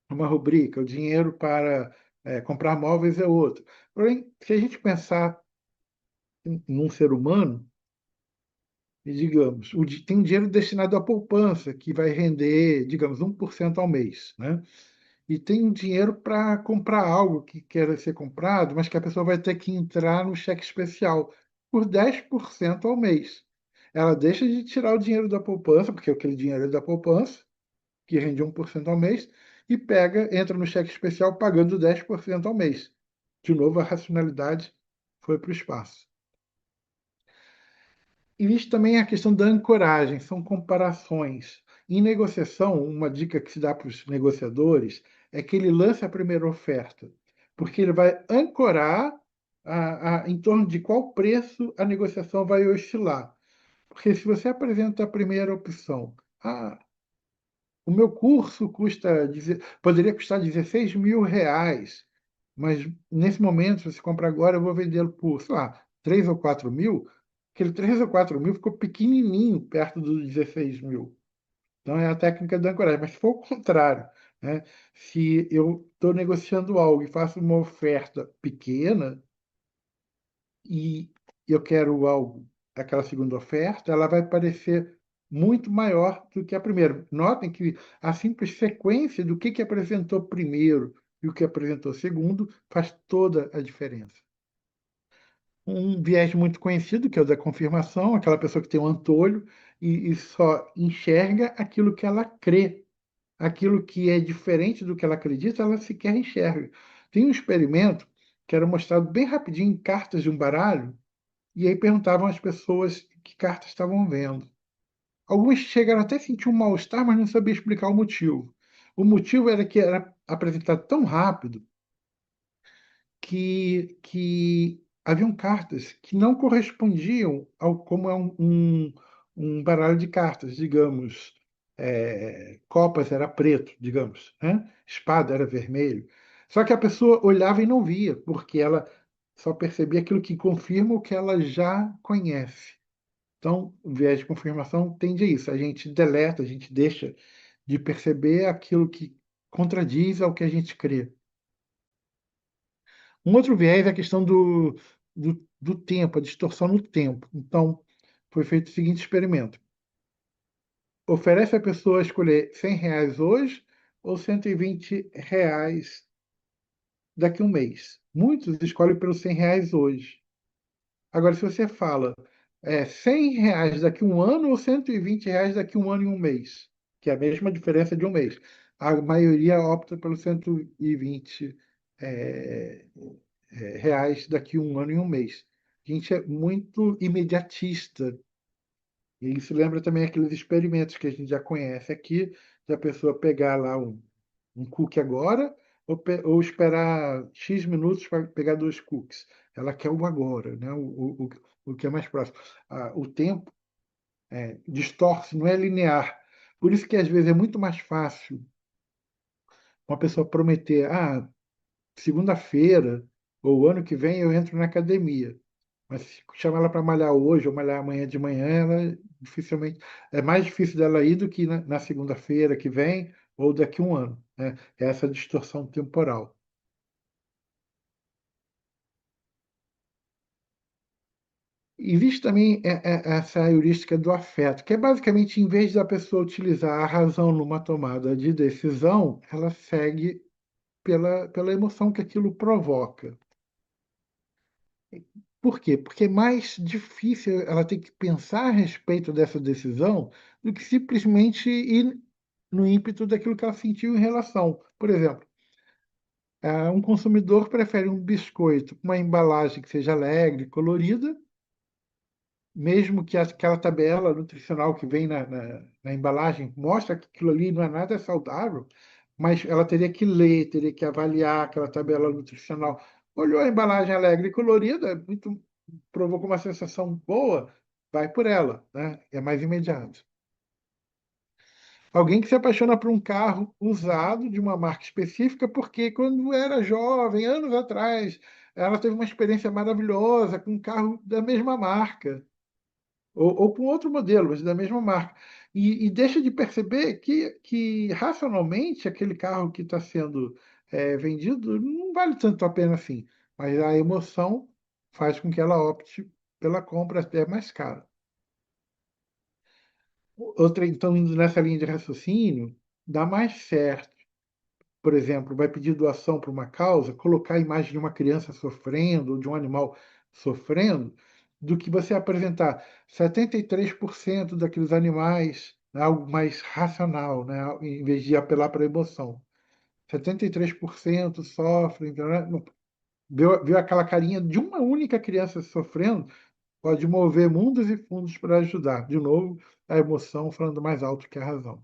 uma rubrica, o dinheiro para comprar móveis é outro. Porém, se a gente pensar num ser humano, e digamos, tem um dinheiro destinado à poupança, que vai render, digamos, 1% ao mês, né? E tem um dinheiro para comprar algo que quer ser comprado, mas que a pessoa vai ter que entrar no cheque especial por 10% ao mês. Ela deixa de tirar o dinheiro da poupança, porque aquele dinheiro é da poupança, que rende 1% ao mês, e entra no cheque especial pagando 10% ao mês. De novo, a racionalidade foi para o espaço. Existe também a questão da ancoragem, são comparações. Em negociação, uma dica que se dá para os negociadores é que ele lance a primeira oferta, porque ele vai ancorar em torno de qual preço a negociação vai oscilar. Porque se você apresenta a primeira opção, o meu curso poderia custar R$ 16.000, mas nesse momento, se você comprar agora, eu vou vendê-lo por, sei lá, 3 ou 4 mil. Aquele 3 ou 4 mil ficou pequenininho perto dos 16 mil. Então, é a técnica da ancoragem. Mas se for o contrário, né? Se eu estou negociando algo e faço uma oferta pequena, e eu quero algo, aquela segunda oferta, ela vai parecer muito maior do que a primeira. Notem que a simples sequência do que apresentou primeiro e o que apresentou segundo faz toda a diferença. Um viés muito conhecido, que é o da confirmação, aquela pessoa que tem um antolho e só enxerga aquilo que ela crê. Aquilo que é diferente do que ela acredita, ela sequer enxerga. Tem um experimento que era mostrado bem rapidinho em cartas de um baralho, e aí perguntavam às pessoas que cartas estavam vendo. Alguns chegaram até a sentir um mal-estar, mas não sabiam explicar o motivo. O motivo era que era apresentado tão rápido que haviam cartas que não correspondiam ao como é um baralho de cartas, digamos. Copas era preto, digamos, né? Espada era vermelho. Só que a pessoa olhava e não via, porque ela só percebia aquilo que confirma o que ela já conhece. Então, o viés de confirmação tende a isso. A gente deleta, a gente deixa de perceber aquilo que contradiz ao que a gente crê. Um outro viés é a questão do tempo, a distorção no tempo. Então, foi feito o seguinte experimento. Oferece a pessoa a escolher R$ 100 hoje ou R$ 120 daqui a um mês. Muitos escolhem pelos R$ 100 hoje. Agora, se você fala R$ 100 daqui a um ano ou R$ 120 daqui a um ano e um mês, que é a mesma diferença de um mês, a maioria opta pelos 120 é, reais daqui a um ano e um mês. A gente é muito imediatista. E isso lembra também aqueles experimentos que a gente já conhece aqui, da pessoa pegar lá um cookie agora ou esperar X minutos para pegar dois cookies. Ela quer o agora, né? O que é mais próximo. O tempo distorce, não é linear. Por isso que às vezes é muito mais fácil uma pessoa prometer, segunda-feira ou ano que vem eu entro na academia. Mas se chamar ela para malhar hoje ou malhar amanhã de manhã, ela dificilmente é mais difícil dela ir do que na segunda-feira que vem ou daqui a um ano, né? É essa distorção temporal. Existe também essa heurística do afeto, que é basicamente, em vez da pessoa utilizar a razão numa tomada de decisão, ela segue pela emoção que aquilo provoca. Por quê? Porque é mais difícil ela ter que pensar a respeito dessa decisão do que simplesmente ir no ímpeto daquilo que ela sentiu em relação. Por exemplo, um consumidor prefere um biscoito com uma embalagem que seja alegre, colorida, mesmo que aquela tabela nutricional que vem na embalagem mostra que aquilo ali não é nada saudável, mas ela teria que ler, teria que avaliar aquela tabela nutricional. Olhou a embalagem alegre e colorida, provocou uma sensação boa, vai por ela, né? É mais imediato. Alguém que se apaixona por um carro usado de uma marca específica porque quando era jovem, anos atrás, ela teve uma experiência maravilhosa com um carro da mesma marca. Ou com outro modelo, mas da mesma marca. E deixa de perceber que racionalmente aquele carro que está sendo vendido não vale tanto a pena assim. Mas a emoção faz com que ela opte pela compra até mais cara. Outra, então, indo nessa linha de raciocínio, dá mais certo, por exemplo, vai pedir doação para uma causa, colocar a imagem de uma criança sofrendo ou de um animal sofrendo, do que você apresentar 73% daqueles animais, né, algo mais racional, né, em vez de apelar para a emoção. 73% sofrem, então, né, Viu aquela carinha de uma única criança sofrendo, pode mover mundos e fundos para ajudar. De novo, a emoção falando mais alto que a razão.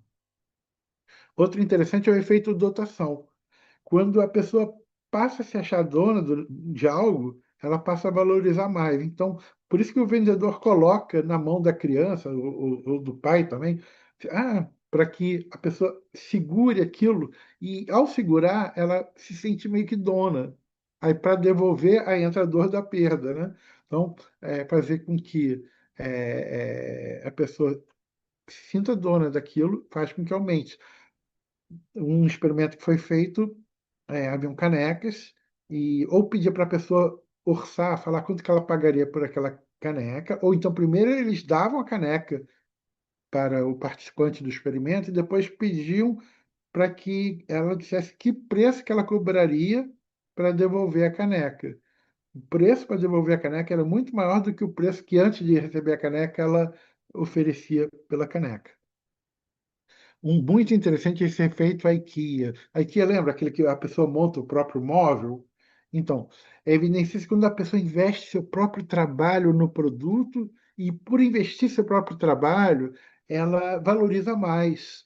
Outro interessante é o efeito dotação. Quando a pessoa passa a se achar dona de algo, ela passa a valorizar mais. Então, por isso que o vendedor coloca na mão da criança, ou do pai também, para que a pessoa segure aquilo, e ao segurar, ela se sente meio que dona. Aí, para devolver, aí entra a dor da perda, né? Então, fazer com que a pessoa se sinta dona daquilo faz com que aumente. Um experimento que foi feito, haviam canecas, e ou pedia para a pessoa orçar, falar quanto que ela pagaria por aquela caneca, ou então primeiro eles davam a caneca para o participante do experimento e depois pediam para que ela dissesse que preço que ela cobraria para devolver a caneca. O preço para devolver a caneca era muito maior do que o preço que antes de receber a caneca ela oferecia pela caneca. Um muito interessante é esse efeito IKEA. A IKEA lembra aquele que a pessoa monta o próprio móvel? Então, evidencia que quando a pessoa investe seu próprio trabalho no produto e por investir seu próprio trabalho, ela valoriza mais.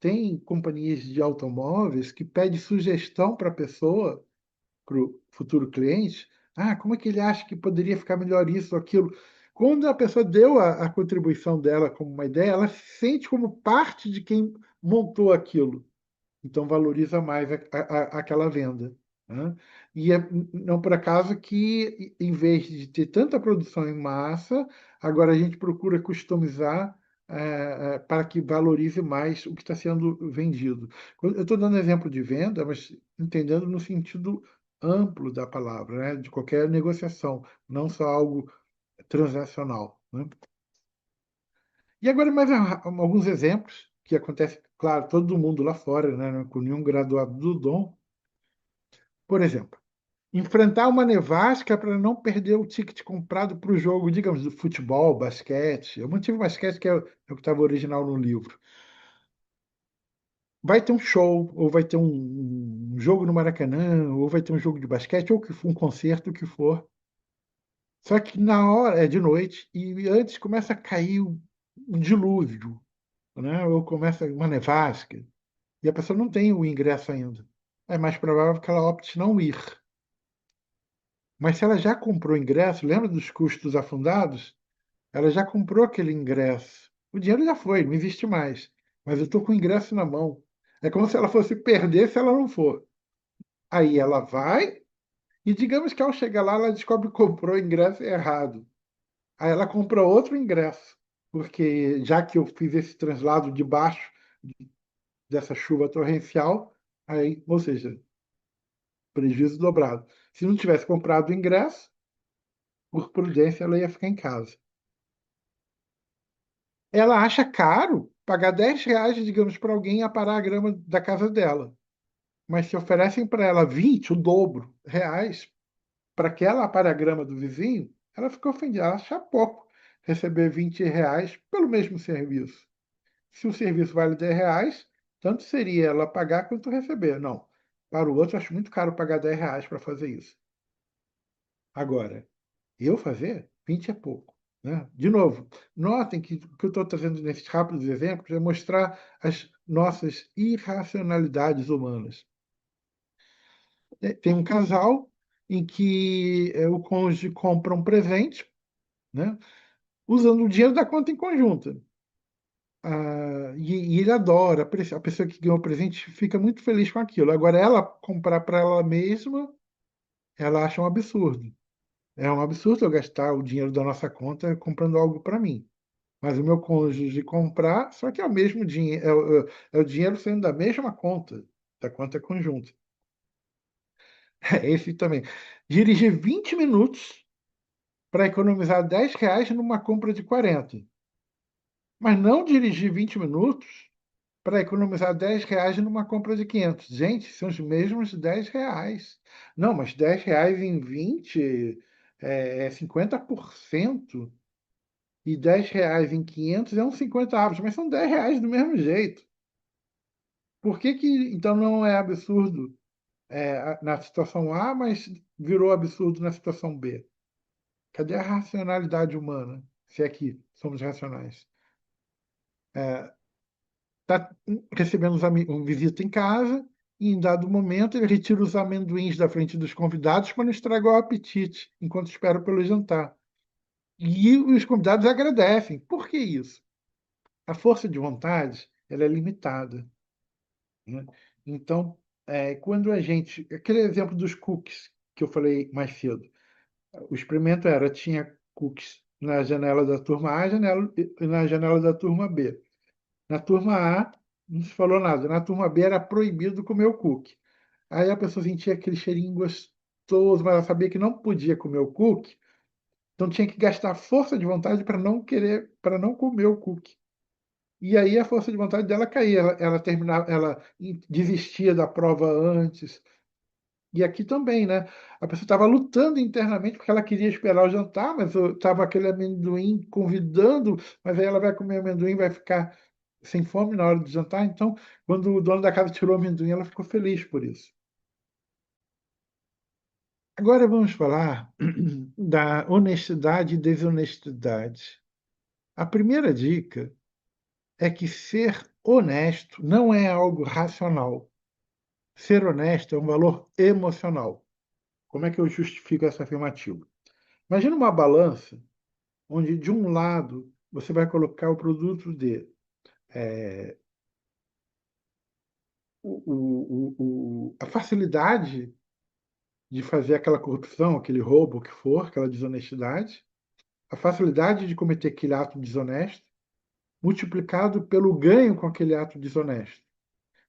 Tem companhias de automóveis que pedem sugestão para a pessoa, para o futuro cliente, como é que ele acha que poderia ficar melhor isso ou aquilo? Quando a pessoa deu a contribuição dela como uma ideia, ela se sente como parte de quem montou aquilo. Então valoriza mais aquela venda, né? E não por acaso que, em vez de ter tanta produção em massa, agora a gente procura customizar para que valorize mais o que está sendo vendido. Eu estou dando exemplo de venda, mas entendendo no sentido amplo da palavra, né? De qualquer negociação, não só algo transacional, né? E agora mais alguns exemplos que acontecem, claro, todo mundo lá fora, né, com nenhum graduado do dom. Por exemplo, enfrentar uma nevasca para não perder o ticket comprado para o jogo, digamos, do futebol, basquete. Eu mantive o basquete, que é o que estava original no livro. Vai ter um show, ou vai ter um jogo no Maracanã, ou vai ter um jogo de basquete, ou um concerto, o que for. Só que na hora, é de noite, e antes começa a cair um dilúvio, né? Ou começa uma nevasca, e a pessoa não tem o ingresso ainda. É mais provável que ela opte não ir. Mas se ela já comprou o ingresso, lembra dos custos afundados? Ela já comprou aquele ingresso. O dinheiro já foi, não existe mais. Mas eu estou com o ingresso na mão. É como se ela fosse perder se ela não for. Aí ela vai e digamos que ao chegar lá ela descobre que comprou o ingresso errado. Aí ela compra outro ingresso, porque já que eu fiz esse translado debaixo dessa chuva torrencial, aí, ou seja, prejuízo dobrado. Se não tivesse comprado o ingresso, por prudência ela ia ficar em casa. Ela acha caro pagar R$ 10, digamos, para alguém aparar a grama da casa dela. Mas se oferecem para ela 20, o dobro, reais, para que ela apare a grama do vizinho, ela fica ofendida. Ela acha pouco receber R$ 20 pelo mesmo serviço. Se o serviço vale R$ 10, tanto seria ela pagar quanto receber. Não. Para o outro, acho muito caro pagar R$ 10 para fazer isso. Agora, eu fazer, 20 é pouco. Né? De novo, notem que o que eu estou trazendo nesses rápidos exemplos é mostrar as nossas irracionalidades humanas. Tem um casal em que o cônjuge compra um presente, né, usando o dinheiro da conta em conjunta. E ele adora, a pessoa que ganhou o presente fica muito feliz com aquilo. Agora, ela comprar para ela mesma, ela acha um absurdo. É um absurdo eu gastar o dinheiro da nossa conta comprando algo para mim. Mas o meu cônjuge comprar, só que é o mesmo dinheiro, é o dinheiro saindo da mesma conta, da conta conjunta. Esse também. Dirigir 20 minutos para economizar R$ 10 numa compra de 40. Mas não dirigir 20 minutos para economizar R$ 10 numa compra de 500. Gente, são os mesmos R$ 10. Não, mas R$ 10 em 20 é 50%. E R$ 10 em 500 é uns 50 avos, mas são R$ 10 do mesmo jeito. Por que que então não é absurdo na situação A, mas virou absurdo na situação B. Cadê a racionalidade humana? Se é que somos racionais. Está recebendo um visita em casa e, em dado momento, ele retira os amendoins da frente dos convidados para não estragar o apetite, enquanto espera pelo jantar. E os convidados agradecem. Por que isso? A força de vontade, ela é limitada, né? Então, quando a gente... Aquele exemplo dos cookies que eu falei mais cedo. O experimento era, tinha cookies na janela da turma A e na janela da turma B. Na turma A, não se falou nada. Na turma B era proibido comer o cookie. Aí a pessoa sentia aquele cheirinho gostoso, mas ela sabia que não podia comer o cookie, então tinha que gastar força de vontade para não querer, para não comer o cookie. E aí a força de vontade dela caía, ela terminava, ela desistia da prova antes. E aqui também, né? A pessoa estava lutando internamente porque ela queria esperar o jantar, mas estava aquele amendoim convidando, mas aí ela vai comer amendoim, vai ficar sem fome na hora do jantar. Então, quando o dono da casa tirou o amendoim, ela ficou feliz por isso. Agora vamos falar da honestidade e desonestidade. A primeira dica é que ser honesto não é algo racional. Ser honesto é um valor emocional. Como é que eu justifico essa afirmativa? Imagina uma balança onde, de um lado, você vai colocar o produto de a facilidade de fazer aquela corrupção, aquele roubo, o que for, aquela desonestidade, a facilidade de cometer aquele ato desonesto, multiplicado pelo ganho com aquele ato desonesto.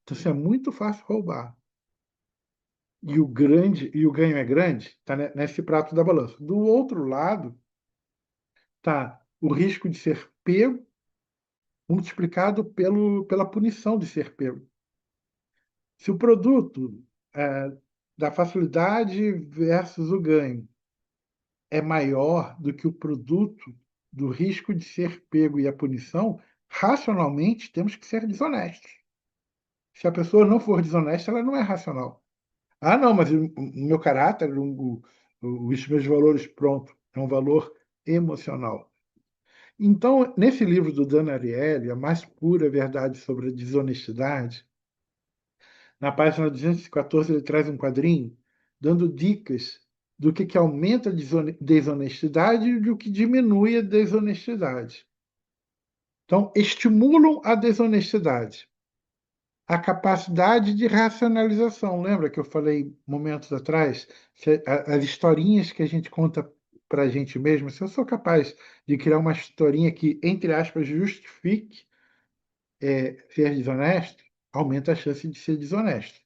Então, se é muito fácil roubar e o ganho é grande, está nesse prato da balança. Do outro lado, está o risco de ser pego, multiplicado pela punição de ser pego. Se o produto é, da facilidade versus o ganho é maior do que o produto do risco de ser pego e a punição, racionalmente temos que ser desonestos. Se a pessoa não for desonesta, ela não é racional. Ah, não, mas o meu caráter, os meus valores, pronto, é um valor emocional. Então, nesse livro do Dan Ariely, A Mais Pura Verdade sobre a Desonestidade, na página 214, ele traz um quadrinho dando dicas do que aumenta a desonestidade e do que diminui a desonestidade. Então, estimulam a desonestidade. A capacidade de racionalização. Lembra que eu falei momentos atrás? As historinhas que a gente conta para a gente mesmo, se eu sou capaz de criar uma historinha que, entre aspas, justifique ser desonesto, aumenta a chance de ser desonesto.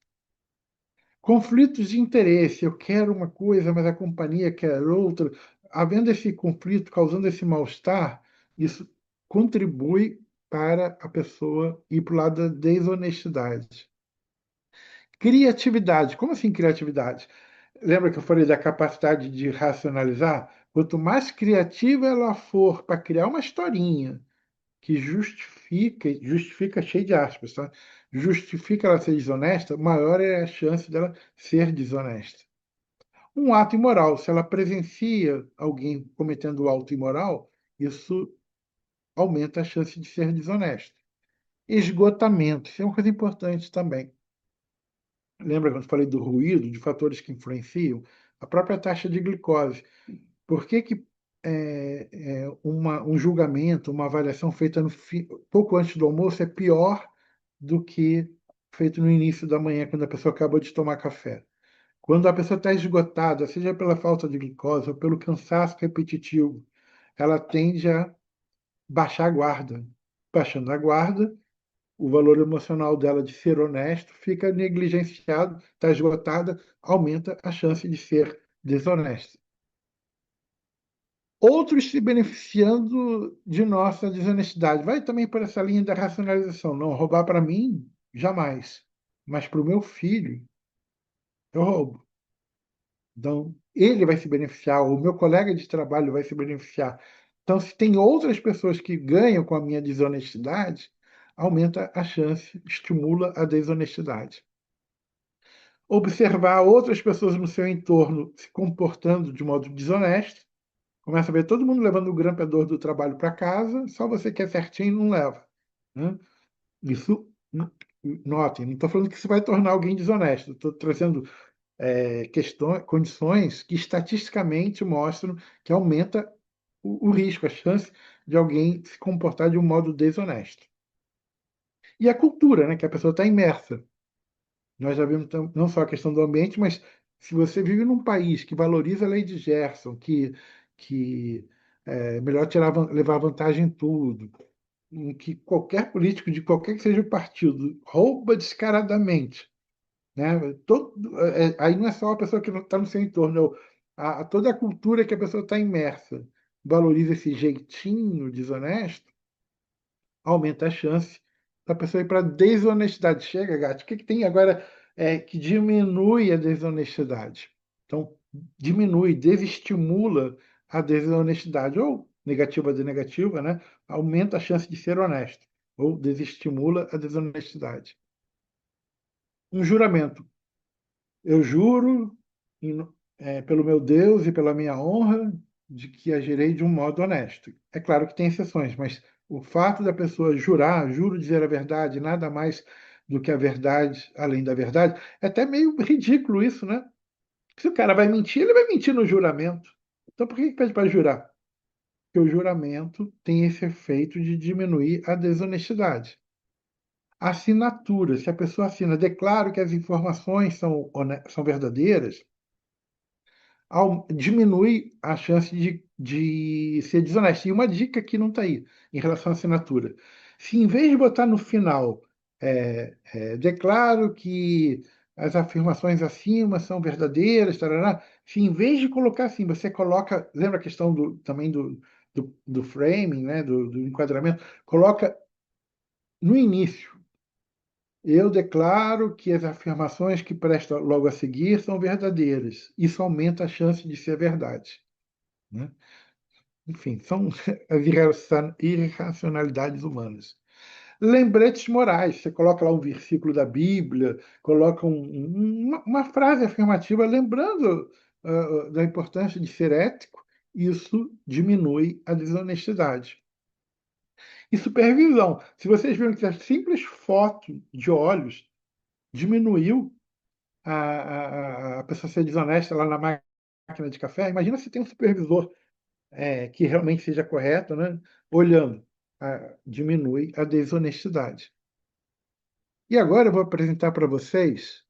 Conflitos de interesse. Eu quero uma coisa, mas a companhia quer outra. Havendo esse conflito, causando esse mal-estar, isso contribui para a pessoa ir para o lado da desonestidade. Criatividade. Como assim criatividade? Lembra que eu falei da capacidade de racionalizar? Quanto mais criativa ela for para criar uma historinha que justifica cheio de aspas, tá? Justifica ela ser desonesta, maior é a chance dela ser desonesta. Um ato imoral, se ela presencia alguém cometendo ato imoral, isso aumenta a chance de ser desonesto. Esgotamento, isso é uma coisa importante também. Lembra quando eu falei do ruído, de fatores que influenciam? A própria taxa de glicose. Por que que um julgamento, uma avaliação feita pouco antes do almoço é pior do que feito no início da manhã, quando a pessoa acabou de tomar café? Quando a pessoa está esgotada, seja pela falta de glicose ou pelo cansaço repetitivo, ela tende a baixar a guarda. Baixando a guarda, o valor emocional dela de ser honesto fica negligenciado, está esgotada, aumenta a chance de ser desonesto. Outros se beneficiando de nossa desonestidade. Vai também por essa linha da racionalização. Não, roubar para mim, jamais. Mas para o meu filho, eu roubo. Então, ele vai se beneficiar, o meu colega de trabalho vai se beneficiar. Então, se tem outras pessoas que ganham com a minha desonestidade, aumenta a chance, estimula a desonestidade. observar outras pessoas no seu entorno se comportando de modo desonesto, começa a ver todo mundo levando o grampeador do trabalho para casa, só você que é certinho não leva, né? Isso, notem, não estou falando que isso vai tornar alguém desonesto, estou trazendo questões, condições que estatisticamente mostram que aumenta o risco, a chance de alguém se comportar de um modo desonesto. E a cultura, né, que a pessoa está imersa. Nós já vimos não só a questão do ambiente, mas se você vive num país que valoriza a lei de Gerson, que é melhor levar vantagem em tudo, em que qualquer político, de qualquer que seja o partido, rouba descaradamente, né? Aí não é só a pessoa que está no seu entorno, toda a cultura que a pessoa está imersa valoriza esse jeitinho desonesto, aumenta a chance da pessoa ir para a desonestidade. Chega, gato, o que tem agora que diminui a desonestidade? Então, diminui, desestimula a desonestidade, ou negativa de negativa, né? Aumenta a chance de ser honesto, ou desestimula a desonestidade. Um juramento. Eu juro, pelo meu Deus e pela minha honra, de que agirei de um modo honesto. É claro que tem exceções, mas o fato da pessoa jurar, juro dizer a verdade, nada mais do que a verdade, além da verdade, é até meio ridículo isso, né? Se o cara vai mentir, ele vai mentir no juramento. Então por que que pede para jurar? Porque o juramento tem esse efeito de diminuir a desonestidade. Assinatura, se a pessoa assina, declaro que as informações são verdadeiras, diminui a chance de ser desonesto. E uma dica que não está aí, em relação à assinatura. Se em vez de botar no final, declaro que as afirmações acima são verdadeiras, tarará, se em vez de colocar assim, você coloca, lembra a questão também do framing, né, do enquadramento, coloca no início. Eu declaro que as afirmações que prestam logo a seguir são verdadeiras. Isso aumenta a chance de ser verdade, né? Enfim, são as irracionalidades humanas. Lembretes morais. Você coloca lá um versículo da Bíblia, coloca uma frase afirmativa lembrando da importância de ser ético. Isso diminui a desonestidade. E supervisão. Se vocês viram que a simples foto de olhos diminuiu a pessoa ser desonesta lá na máquina de café, imagina se tem um supervisor que realmente seja correto, né? Olhando, diminui a desonestidade. E agora eu vou apresentar para vocês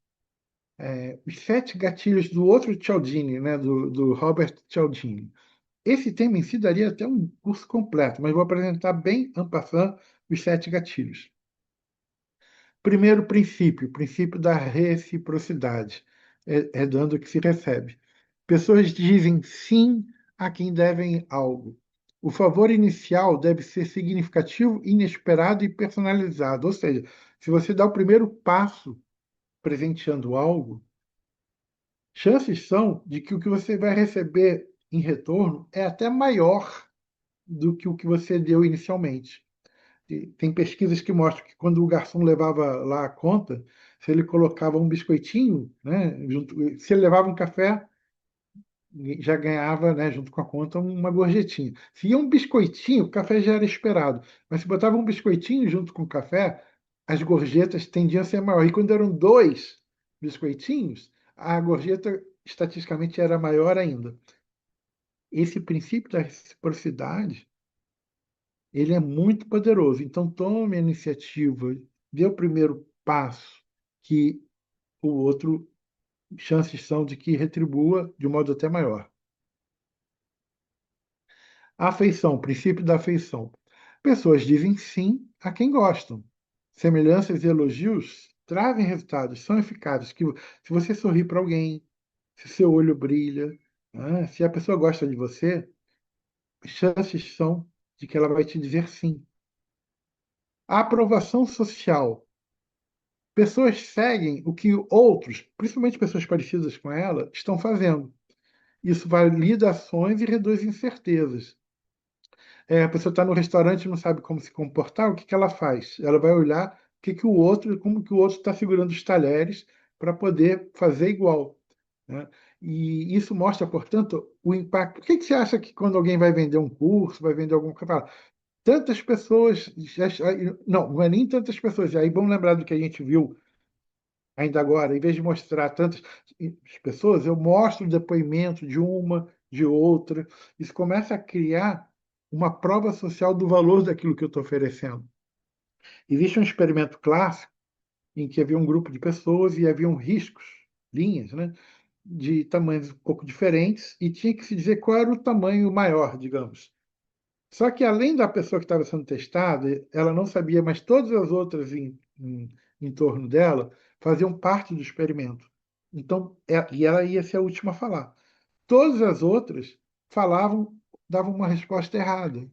os 7 gatilhos do outro Cialdini, né? Do Robert Cialdini. Esse tema em si daria até um curso completo, mas vou apresentar bem en passant os 7 gatilhos. Primeiro princípio, o princípio da reciprocidade, dando o que se recebe. Pessoas dizem sim a quem devem algo. O favor inicial deve ser significativo, inesperado e personalizado. Ou seja, se você dá o primeiro passo presenteando algo, chances são de que o que você vai receber em retorno é até maior do que o que você deu inicialmente. Tem pesquisas que mostram que quando o garçom levava lá a conta, se ele colocava um biscoitinho, né, se ele levava um café, já ganhava, né, junto com a conta, uma gorjetinha. Se ia um biscoitinho, o café já era esperado. Mas se botava um biscoitinho junto com o café, as gorjetas tendiam a ser maior. E quando eram 2 biscoitinhos, a gorjeta estatisticamente era maior ainda. Esse princípio da reciprocidade, ele é muito poderoso. Então, tome a iniciativa, dê o primeiro passo, que o outro, chances são de que retribua de um modo até maior. Afeição, princípio da afeição. Pessoas dizem sim a quem gostam. Semelhanças e elogios trazem resultados, são eficazes. Se você sorrir para alguém, se seu olho brilha, né, se a pessoa gosta de você, chances são de que ela vai te dizer sim. A aprovação social. Pessoas seguem o que outros, principalmente pessoas parecidas com ela, estão fazendo. Isso valida ações e reduz incertezas. A pessoa está no restaurante e não sabe como se comportar, o que que ela faz? Ela vai olhar como que o outro está segurando os talheres para poder fazer igual, né? E isso mostra, portanto, o impacto. Por que que você acha que quando alguém vai vender um curso, vai vender alguma coisa, tantas pessoas, não, não é nem tantas pessoas, aí vamos lembrar do que a gente viu ainda agora, em vez de mostrar tantas pessoas, eu mostro o depoimento de uma, de outra. Isso começa a criar uma prova social do valor daquilo que eu estou oferecendo. Existe um experimento clássico em que havia um grupo de pessoas e haviam riscos, linhas, né, de tamanhos um pouco diferentes, e tinha que se dizer qual era o tamanho maior, digamos. Só que, além da pessoa que estava sendo testada, ela não sabia, mas todas as outras em torno dela faziam parte do experimento. Então, e ela ia ser a última a falar. Todas as outras falavam, davam uma resposta errada.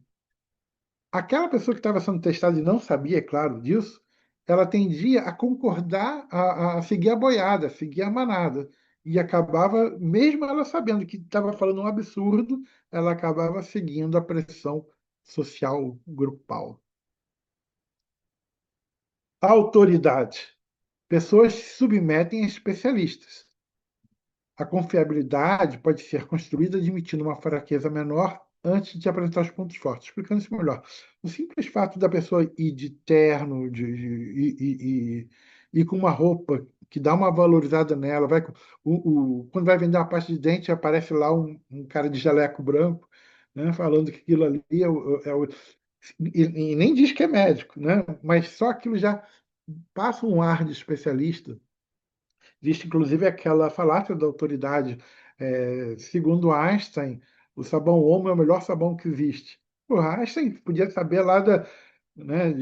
Aquela pessoa que estava sendo testada e não sabia, é claro, disso, ela tendia a concordar, a seguir a boiada, a seguir a manada. E acabava, mesmo ela sabendo que estava falando um absurdo, ela acabava seguindo a pressão social grupal. Autoridade. Pessoas se submetem a especialistas. A confiabilidade pode ser construída admitindo uma fraqueza menor antes de apresentar os pontos fortes. Explicando isso melhor. O simples fato da pessoa ir de terno e com uma roupa que dá uma valorizada nela, quando vai vender uma pasta de dente, aparece lá um cara de jaleco branco, né, falando que aquilo ali e nem diz que é médico, né, mas só aquilo já passa um ar de especialista. Existe, inclusive, aquela falácia da autoridade. Segundo Einstein, o sabão Omo é o melhor sabão que existe. Porra, Einstein podia saber lá né,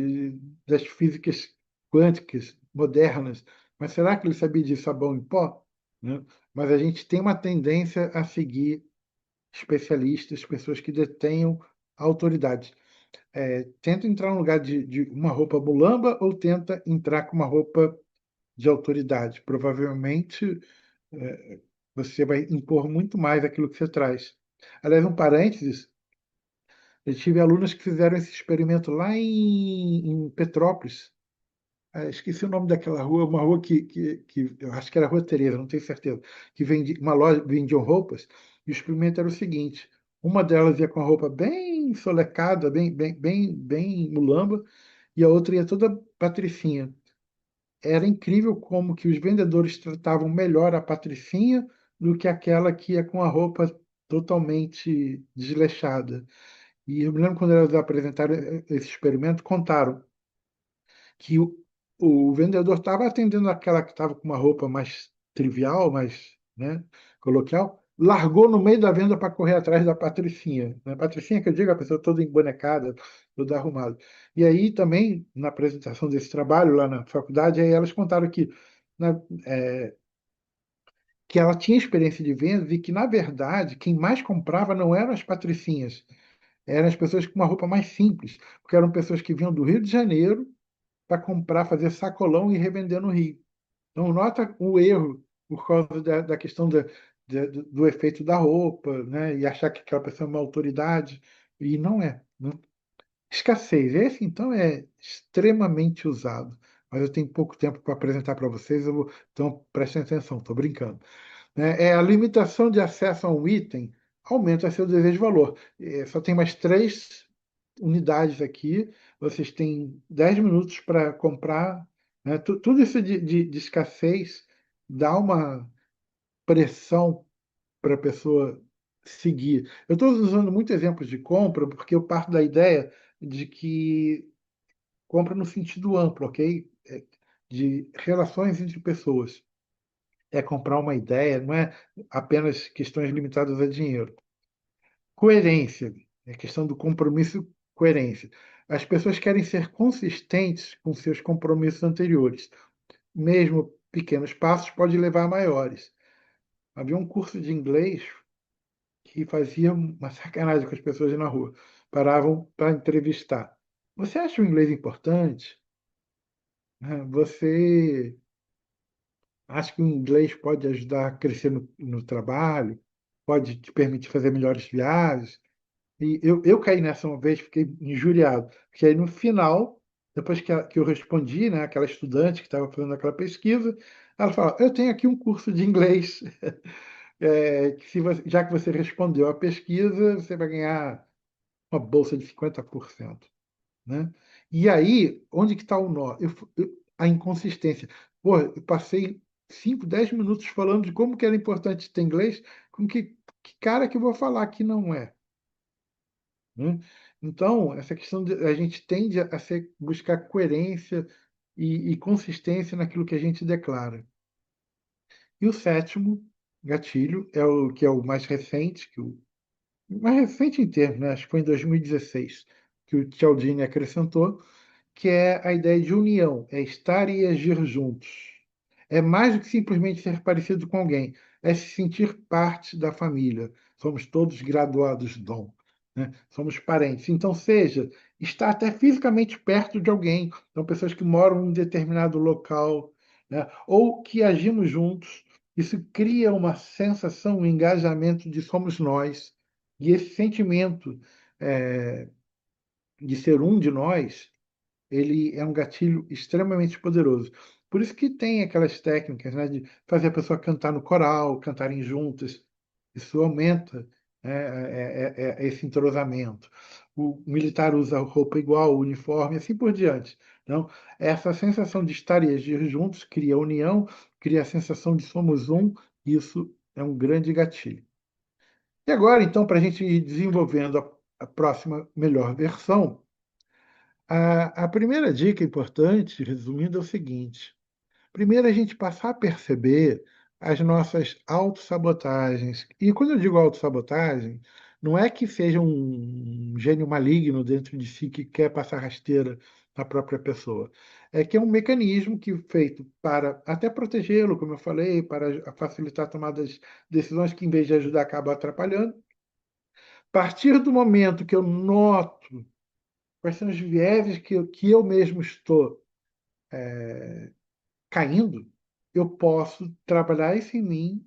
das físicas quânticas modernas, mas será que ele sabia de sabão em pó? Né? Mas a gente tem uma tendência a seguir especialistas, pessoas que detenham autoridade. Tenta entrar no lugar de uma roupa mulamba ou tenta entrar com uma roupa de autoridade. Provavelmente você vai impor muito mais aquilo que você traz. Aliás, um parênteses, eu tive alunos que fizeram esse experimento lá em Petrópolis. Esqueci o nome daquela rua, uma rua que eu acho que era a Rua Tereza, não tenho certeza, que uma loja vendiam roupas, e o experimento era o seguinte: uma delas ia com a roupa bem solecada, bem mulamba, e a outra ia toda patricinha. Era incrível como que os vendedores tratavam melhor a patricinha do que aquela que ia com a roupa totalmente desleixada. E eu me lembro quando eles apresentaram esse experimento, contaram que o vendedor estava atendendo aquela que estava com uma roupa mais trivial, mais, né, coloquial, largou no meio da venda para correr atrás da patricinha. Né? Patricinha, que eu digo, a pessoa toda embonecada, toda arrumada. E aí também, na apresentação desse trabalho lá na faculdade, aí elas contaram né, que ela tinha experiência de vendas e que, na verdade, quem mais comprava não eram as patricinhas, eram as pessoas com uma roupa mais simples, porque eram pessoas que vinham do Rio de Janeiro para comprar, fazer sacolão e revender no Rio. Então, nota o erro por causa da questão do efeito da roupa, né? E achar que aquela pessoa é uma autoridade, e não é. Né? Escassez. Esse, então, é extremamente usado. Mas eu tenho pouco tempo para apresentar para vocês, então prestem atenção, estou brincando. Né? A limitação de acesso a um item aumenta seu desejo de valor. Só tem mais 3 unidades aqui, vocês têm 10 minutos para comprar. Né? Tudo isso de escassez dá uma pressão para a pessoa seguir. Eu estou usando muitos exemplos de compra porque eu parto da ideia de que compra no sentido amplo, ok? De relações entre pessoas. É comprar uma ideia, não é apenas questões limitadas a dinheiro. Coerência, é questão do compromisso, coerência. As pessoas querem ser consistentes com seus compromissos anteriores. Mesmo pequenos passos podem levar a maiores. Havia um curso de inglês que fazia uma sacanagem com as pessoas na rua. Paravam para entrevistar. Você acha o inglês importante? Você acha que o inglês pode ajudar a crescer no trabalho? Pode te permitir fazer melhores viagens? E eu caí nessa uma vez, fiquei injuriado. Porque aí no final, depois que eu respondi, né, aquela estudante que estava fazendo aquela pesquisa, Ela fala, eu tenho aqui um curso de inglês, que já que você respondeu à pesquisa, você vai ganhar uma bolsa de 50%, né? E aí, onde que está o nó? A inconsistência. Pô, eu passei 5, 10 minutos falando de como que era importante ter inglês, com que cara que eu vou falar que não é, né? Então, essa questão de a gente tende buscar coerência e consistência naquilo que a gente declara. E o sétimo gatilho é o que é o mais recente, mais recente em termos, né? Acho que foi em 2016 que o Cialdini acrescentou, que é a ideia de união, é estar e agir juntos. É mais do que simplesmente ser parecido com alguém, é se sentir parte da família. Somos todos graduados dom, né? Somos parentes. Então, seja, estar até fisicamente perto de alguém. São pessoas que moram em determinado local, né? Ou que agimos juntos. Isso cria uma sensação, um engajamento de somos nós. E esse sentimento de ser um de nós, ele é um gatilho extremamente poderoso. Por isso que tem aquelas técnicas, né, de fazer a pessoa cantar no coral, cantarem juntas. Isso aumenta, né, esse entrosamento. O militar usa roupa igual, uniforme, assim por diante. Então, essa sensação de estar e agir juntos cria união, cria a sensação de somos um, e isso é um grande gatilho. E agora, então, para a gente ir desenvolvendo a próxima melhor versão, a primeira dica importante, resumindo, é o seguinte: primeiro, a gente passar a perceber as nossas autossabotagens. E quando eu digo autossabotagem, não é que seja um gênio maligno dentro de si que quer passar rasteira na própria pessoa. É que é um mecanismo que feito para até protegê-lo, como eu falei, para facilitar a tomada das decisões que, em vez de ajudar, acaba atrapalhando. A partir do momento que eu noto quais são os vieses que eu mesmo estou caindo, eu posso trabalhar isso em mim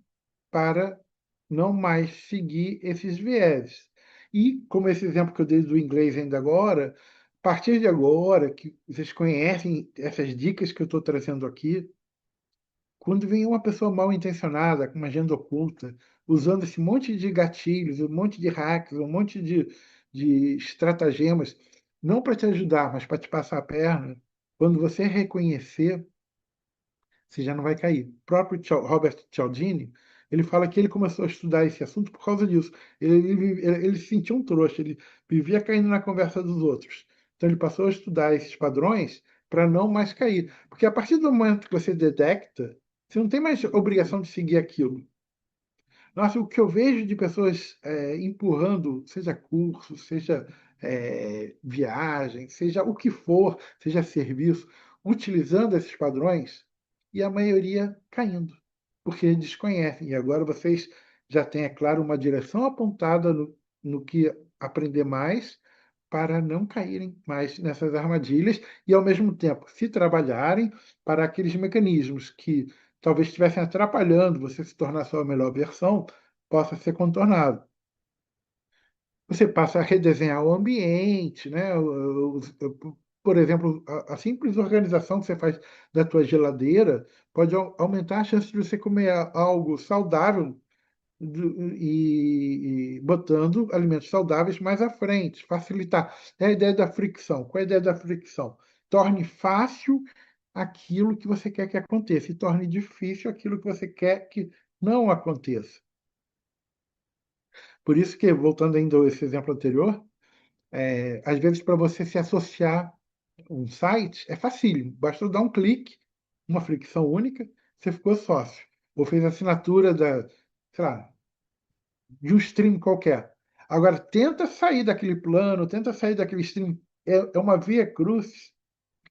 para não mais seguir esses vieses. E, como esse exemplo que eu dei do inglês ainda agora, a partir de agora, que vocês conhecem essas dicas que eu estou trazendo aqui, quando vem uma pessoa mal intencionada, com uma agenda oculta, usando esse monte de gatilhos, um monte de hacks, um monte de estratagemas, não para te ajudar, mas para te passar a perna, quando você reconhecer, você já não vai cair. O próprio Robert Cialdini, ele fala que ele começou a estudar esse assunto por causa disso. Ele se sentia um trouxa, ele vivia caindo na conversa dos outros. Então ele passou a estudar esses padrões para não mais cair. Porque a partir do momento que você detecta, você não tem mais obrigação de seguir aquilo. Nossa, o que eu vejo de pessoas empurrando, seja curso, seja viagem, seja o que for, seja serviço, utilizando esses padrões, e a maioria caindo, porque desconhecem. E agora vocês já têm, é claro, uma direção apontada no que aprender mais, para não caírem mais nessas armadilhas e, ao mesmo tempo, se trabalharem para aqueles mecanismos que talvez estivessem atrapalhando você se tornar a sua melhor versão, possa ser contornado. Você passa a redesenhar o ambiente, né? Por exemplo, a simples organização que você faz da tua geladeira pode aumentar a chance de você comer algo saudável e botando alimentos saudáveis mais à frente, facilitar. É a ideia da fricção. Qual é a ideia da fricção? Torne fácil aquilo que você quer que aconteça e torne difícil aquilo que você quer que não aconteça. Por isso que, voltando ainda a esse exemplo anterior, às vezes para você se associar a um site é facílimo, basta dar um clique, uma fricção única, você ficou sócio. Ou fez assinatura sei lá, de um stream qualquer. Agora, tenta sair daquele plano, tenta sair daquele stream. É uma via cruz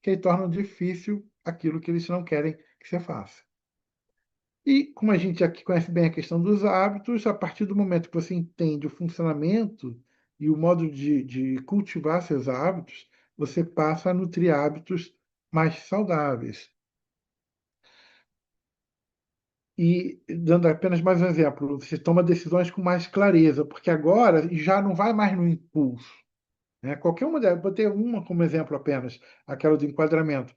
que torna difícil aquilo que eles não querem que você faça. E como a gente aqui conhece bem a questão dos hábitos, a partir do momento que você entende o funcionamento e o modo de cultivar seus hábitos, você passa a nutrir hábitos mais saudáveis. E, dando apenas mais um exemplo, você toma decisões com mais clareza, porque agora já não vai mais no impulso, né? Qualquer uma delas, vou ter uma como exemplo apenas, aquela do enquadramento.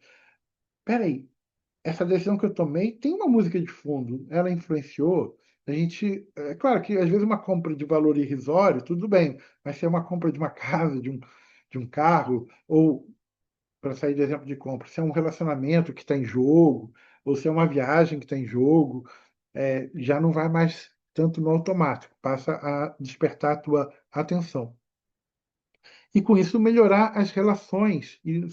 Espera aí, essa decisão que eu tomei tem uma música de fundo, ela influenciou. A gente, é claro que às vezes uma compra de valor irrisório, tudo bem, mas se é uma compra de uma casa, de um carro, ou para sair do exemplo de compra, se é um relacionamento que está em jogo, ou se é uma viagem que está em jogo, já não vai mais tanto no automático, passa a despertar a tua atenção. E com isso melhorar as relações e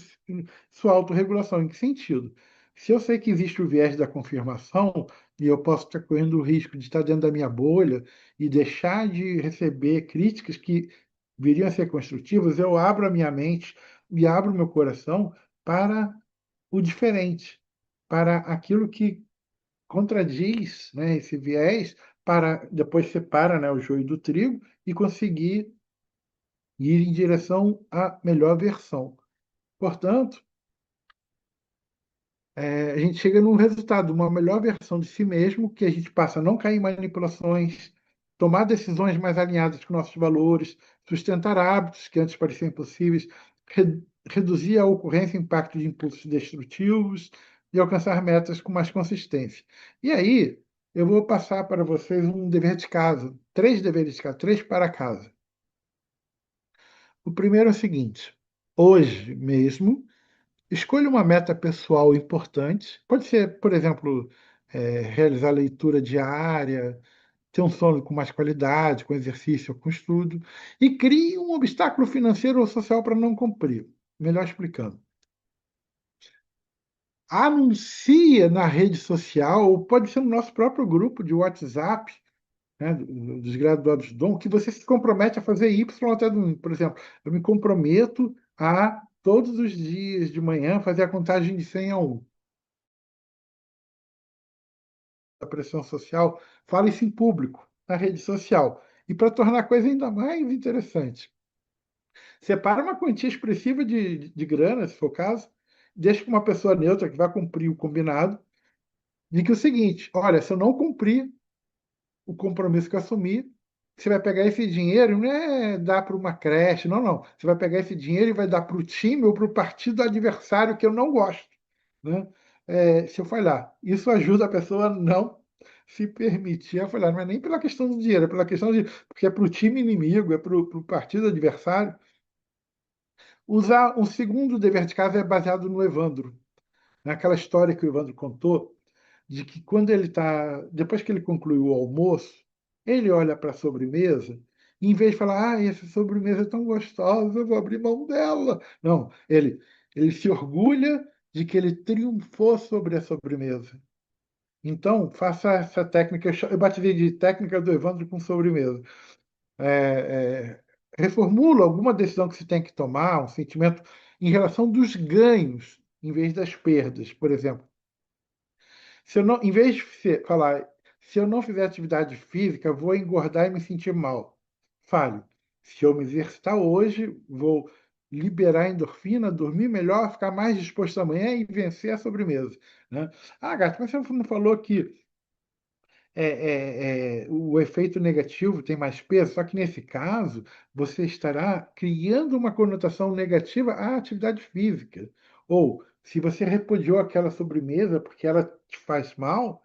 sua autorregulação. Em que sentido? Se eu sei que existe o viés da confirmação e eu posso estar correndo o risco de estar dentro da minha bolha e deixar de receber críticas que viriam a ser construtivas, eu abro a minha mente e abro o meu coração para o diferente, para aquilo que contradiz, né, esse viés, para depois separa, né, o joio do trigo e conseguir ir em direção à melhor versão. Portanto, a gente chega num resultado, uma melhor versão de si mesmo, que a gente passa a não cair em manipulações, tomar decisões mais alinhadas com nossos valores, sustentar hábitos que antes pareciam impossíveis, reduzir a ocorrência e impacto de impulsos destrutivos e alcançar metas com mais consistência. E aí, eu vou passar para vocês um dever de casa, três deveres de casa, três para casa. O primeiro é o seguinte: hoje mesmo, escolha uma meta pessoal importante. Pode ser, por exemplo, realizar leitura diária, ter um sono com mais qualidade, com exercício ou com estudo, e crie um obstáculo financeiro ou social para não cumprir. Melhor explicando. Anuncia na rede social, ou pode ser no nosso próprio grupo de WhatsApp, né, dos graduados do Dom, que você se compromete a fazer Y até domingo. Por exemplo, eu me comprometo a, todos os dias de manhã, fazer a contagem de 100 a 1. A pressão social, fala isso em público, na rede social. E para tornar a coisa ainda mais interessante, separa uma quantia expressiva de grana, se for o caso, deixa com uma pessoa neutra que vai cumprir o combinado, de que o seguinte: olha, se eu não cumprir o compromisso que eu assumi, você vai pegar esse dinheiro, não é dar para uma creche, não, não. Você vai pegar esse dinheiro e vai dar para o time ou para o partido adversário que eu não gosto, né? Se eu falhar, isso ajuda a pessoa a não se permitir a falhar, não é nem pela questão do dinheiro, é pela questão de, porque é para o time inimigo, é para o partido adversário. Usar um segundo dever de casa é baseado no Evandro, naquela história que o Evandro contou, de que quando ele está, depois que ele concluiu o almoço, ele olha para a sobremesa e, em vez de falar, essa sobremesa é tão gostosa, eu vou abrir mão dela. Não, ele se orgulha de que ele triunfou sobre a sobremesa. Então, faça essa técnica, eu batizei de técnica do Evandro com sobremesa. Reformula alguma decisão que se tem que tomar, um sentimento em relação dos ganhos, em vez das perdas. Por exemplo, se eu não, em vez de falar, se eu não fizer atividade física, vou engordar e me sentir mal. Fale, se eu me exercitar hoje, vou liberar endorfina, dormir melhor, ficar mais disposto amanhã e vencer a sobremesa, né? Ah, gato, mas você não falou que o efeito negativo tem mais peso, só que nesse caso, você estará criando uma conotação negativa à atividade física. Ou, se você repudiou aquela sobremesa porque ela te faz mal,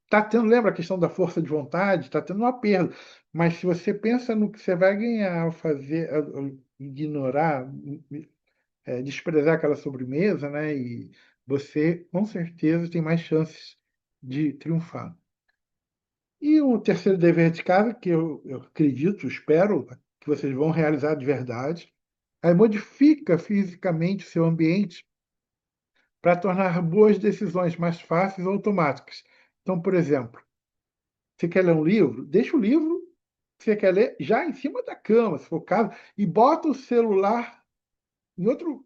tá tendo, lembra a questão da força de vontade? Está tendo uma perda. Mas se você pensa no que você vai ganhar ao fazer, ao ignorar, desprezar aquela sobremesa, né? E você, com certeza, tem mais chances de triunfar. E o terceiro dever de casa, que eu acredito, espero que vocês vão realizar de verdade, aí modifica fisicamente o seu ambiente para tornar boas decisões mais fáceis ou automáticas. Então, por exemplo, você quer ler um livro? Deixa o livro que você quer ler já em cima da cama, se for o caso, e bota o celular em outro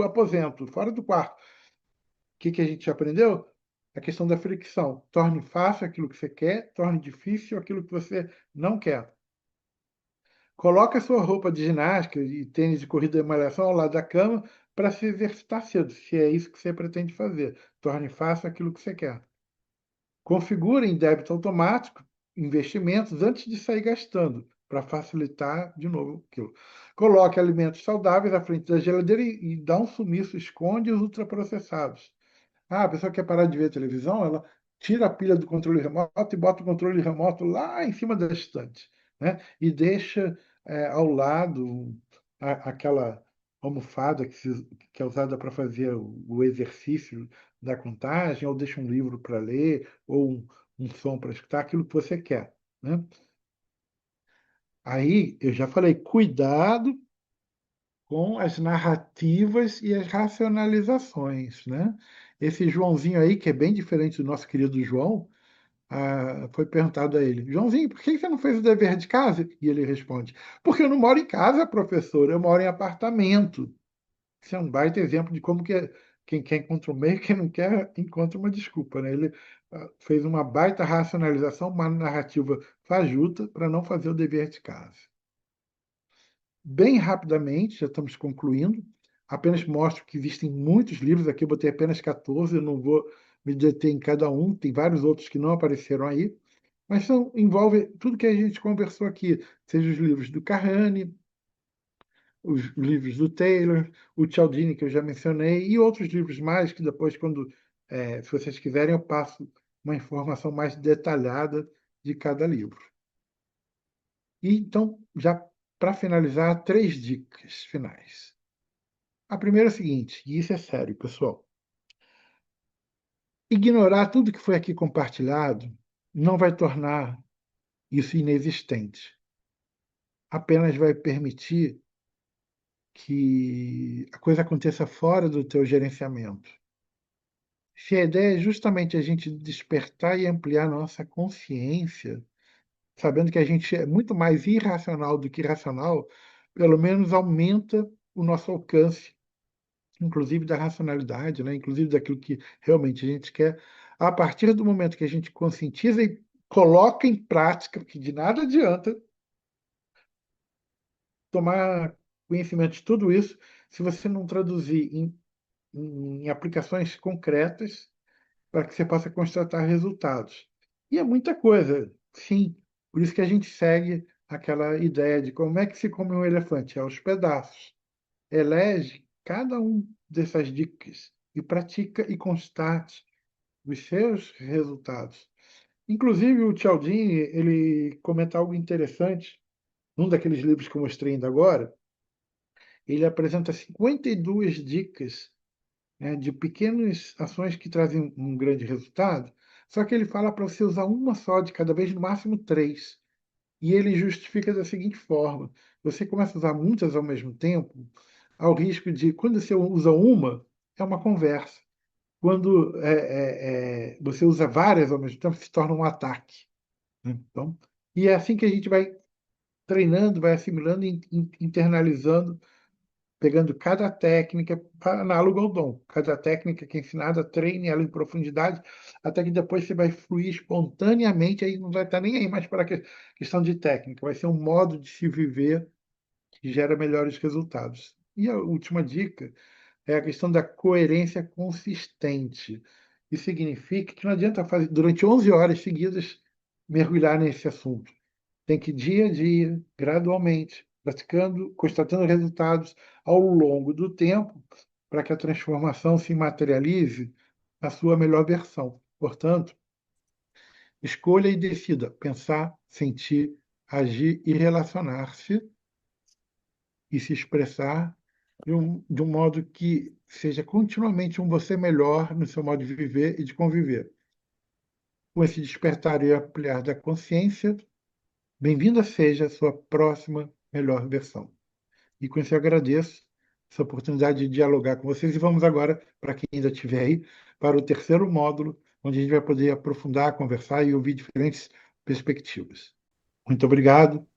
aposento, fora do quarto. O que a gente aprendeu? A questão da fricção. Torne fácil aquilo que você quer, torne difícil aquilo que você não quer. Coloque a sua roupa de ginástica e tênis de corrida e malhação ao lado da cama para se exercitar cedo, se é isso que você pretende fazer. Torne fácil aquilo que você quer. Configure em débito automático investimentos antes de sair gastando, para facilitar de novo aquilo. Coloque alimentos saudáveis à frente da geladeira e dá um sumiço, esconde os ultraprocessados. Ah, a pessoa quer parar de ver televisão, ela tira a pilha do controle remoto e bota o controle remoto lá em cima da estante, né? E deixa ao lado aquela almofada que é usada para fazer o exercício da contagem, ou deixa um livro para ler, ou um som para escutar, aquilo que você quer, né? Aí eu já falei, cuidado com as narrativas e as racionalizações, né? Esse Joãozinho aí, que é bem diferente do nosso querido João, foi perguntado a ele: Joãozinho, por que você não fez o dever de casa? E ele responde: porque eu não moro em casa, professor, eu moro em apartamento. Isso é um baita exemplo de como que quem quer encontra o meio, quem não quer encontra uma desculpa, né? Ele fez uma baita racionalização, uma narrativa fajuta para não fazer o dever de casa. Bem rapidamente, já estamos concluindo, apenas mostro que existem muitos livros, aqui eu botei apenas 14, eu não vou me deter em cada um, tem vários outros que não apareceram aí, mas envolve tudo que a gente conversou aqui, seja os livros do Kahane, os livros do Taylor, o Cialdini, que eu já mencionei, e outros livros mais que depois, se vocês quiserem, eu passo uma informação mais detalhada de cada livro. E então, já para finalizar, 3 dicas finais. A primeira é a seguinte, e isso é sério, pessoal. Ignorar tudo que foi aqui compartilhado não vai tornar isso inexistente. Apenas vai permitir que a coisa aconteça fora do teu gerenciamento. Se a ideia é justamente a gente despertar e ampliar nossa consciência, sabendo que a gente é muito mais irracional do que racional, pelo menos aumenta o nosso alcance, inclusive da racionalidade, né? Inclusive daquilo que realmente a gente quer, a partir do momento que a gente conscientiza e coloca em prática, porque de nada adianta tomar conhecimento de tudo isso se você não traduzir em aplicações concretas para que você possa constatar resultados. E é muita coisa, sim. Por isso que a gente segue aquela ideia de como é que se come um elefante, é aos pedaços. Elege cada um dessas dicas e pratica e constate os seus resultados. Inclusive, o Cialdini, ele comenta algo interessante, num daqueles livros que eu mostrei ainda agora, ele apresenta 52 dicas, né, de pequenas ações que trazem um grande resultado, só que ele fala para você usar uma só de cada vez, no máximo 3. E ele justifica da seguinte forma: você começa a usar muitas ao mesmo tempo, ao risco de, quando você usa uma, é uma conversa. Quando você usa várias ao mesmo tempo, se torna um ataque, né? Então, e é assim que a gente vai treinando, vai assimilando e internalizando, pegando cada técnica, análogo ao dom. Cada técnica que é ensinada, treine ela em profundidade, até que depois você vai fluir espontaneamente, aí não vai estar nem aí mais para a questão de técnica, vai ser um modo de se viver que gera melhores resultados. E a última dica é a questão da coerência consistente. Isso significa que não adianta fazer durante 11 horas seguidas mergulhar nesse assunto. Tem que dia a dia, gradualmente, praticando, constatando resultados ao longo do tempo, para que a transformação se materialize na sua melhor versão. Portanto, escolha e decida pensar, sentir, agir e relacionar-se e se expressar de um modo que seja continuamente um você melhor no seu modo de viver e de conviver. Com esse despertar e ampliar da consciência, bem-vinda seja a sua próxima melhor versão. E com isso eu agradeço essa oportunidade de dialogar com vocês. E vamos agora, para quem ainda estiver aí, para o terceiro módulo, onde a gente vai poder aprofundar, conversar e ouvir diferentes perspectivas. Muito obrigado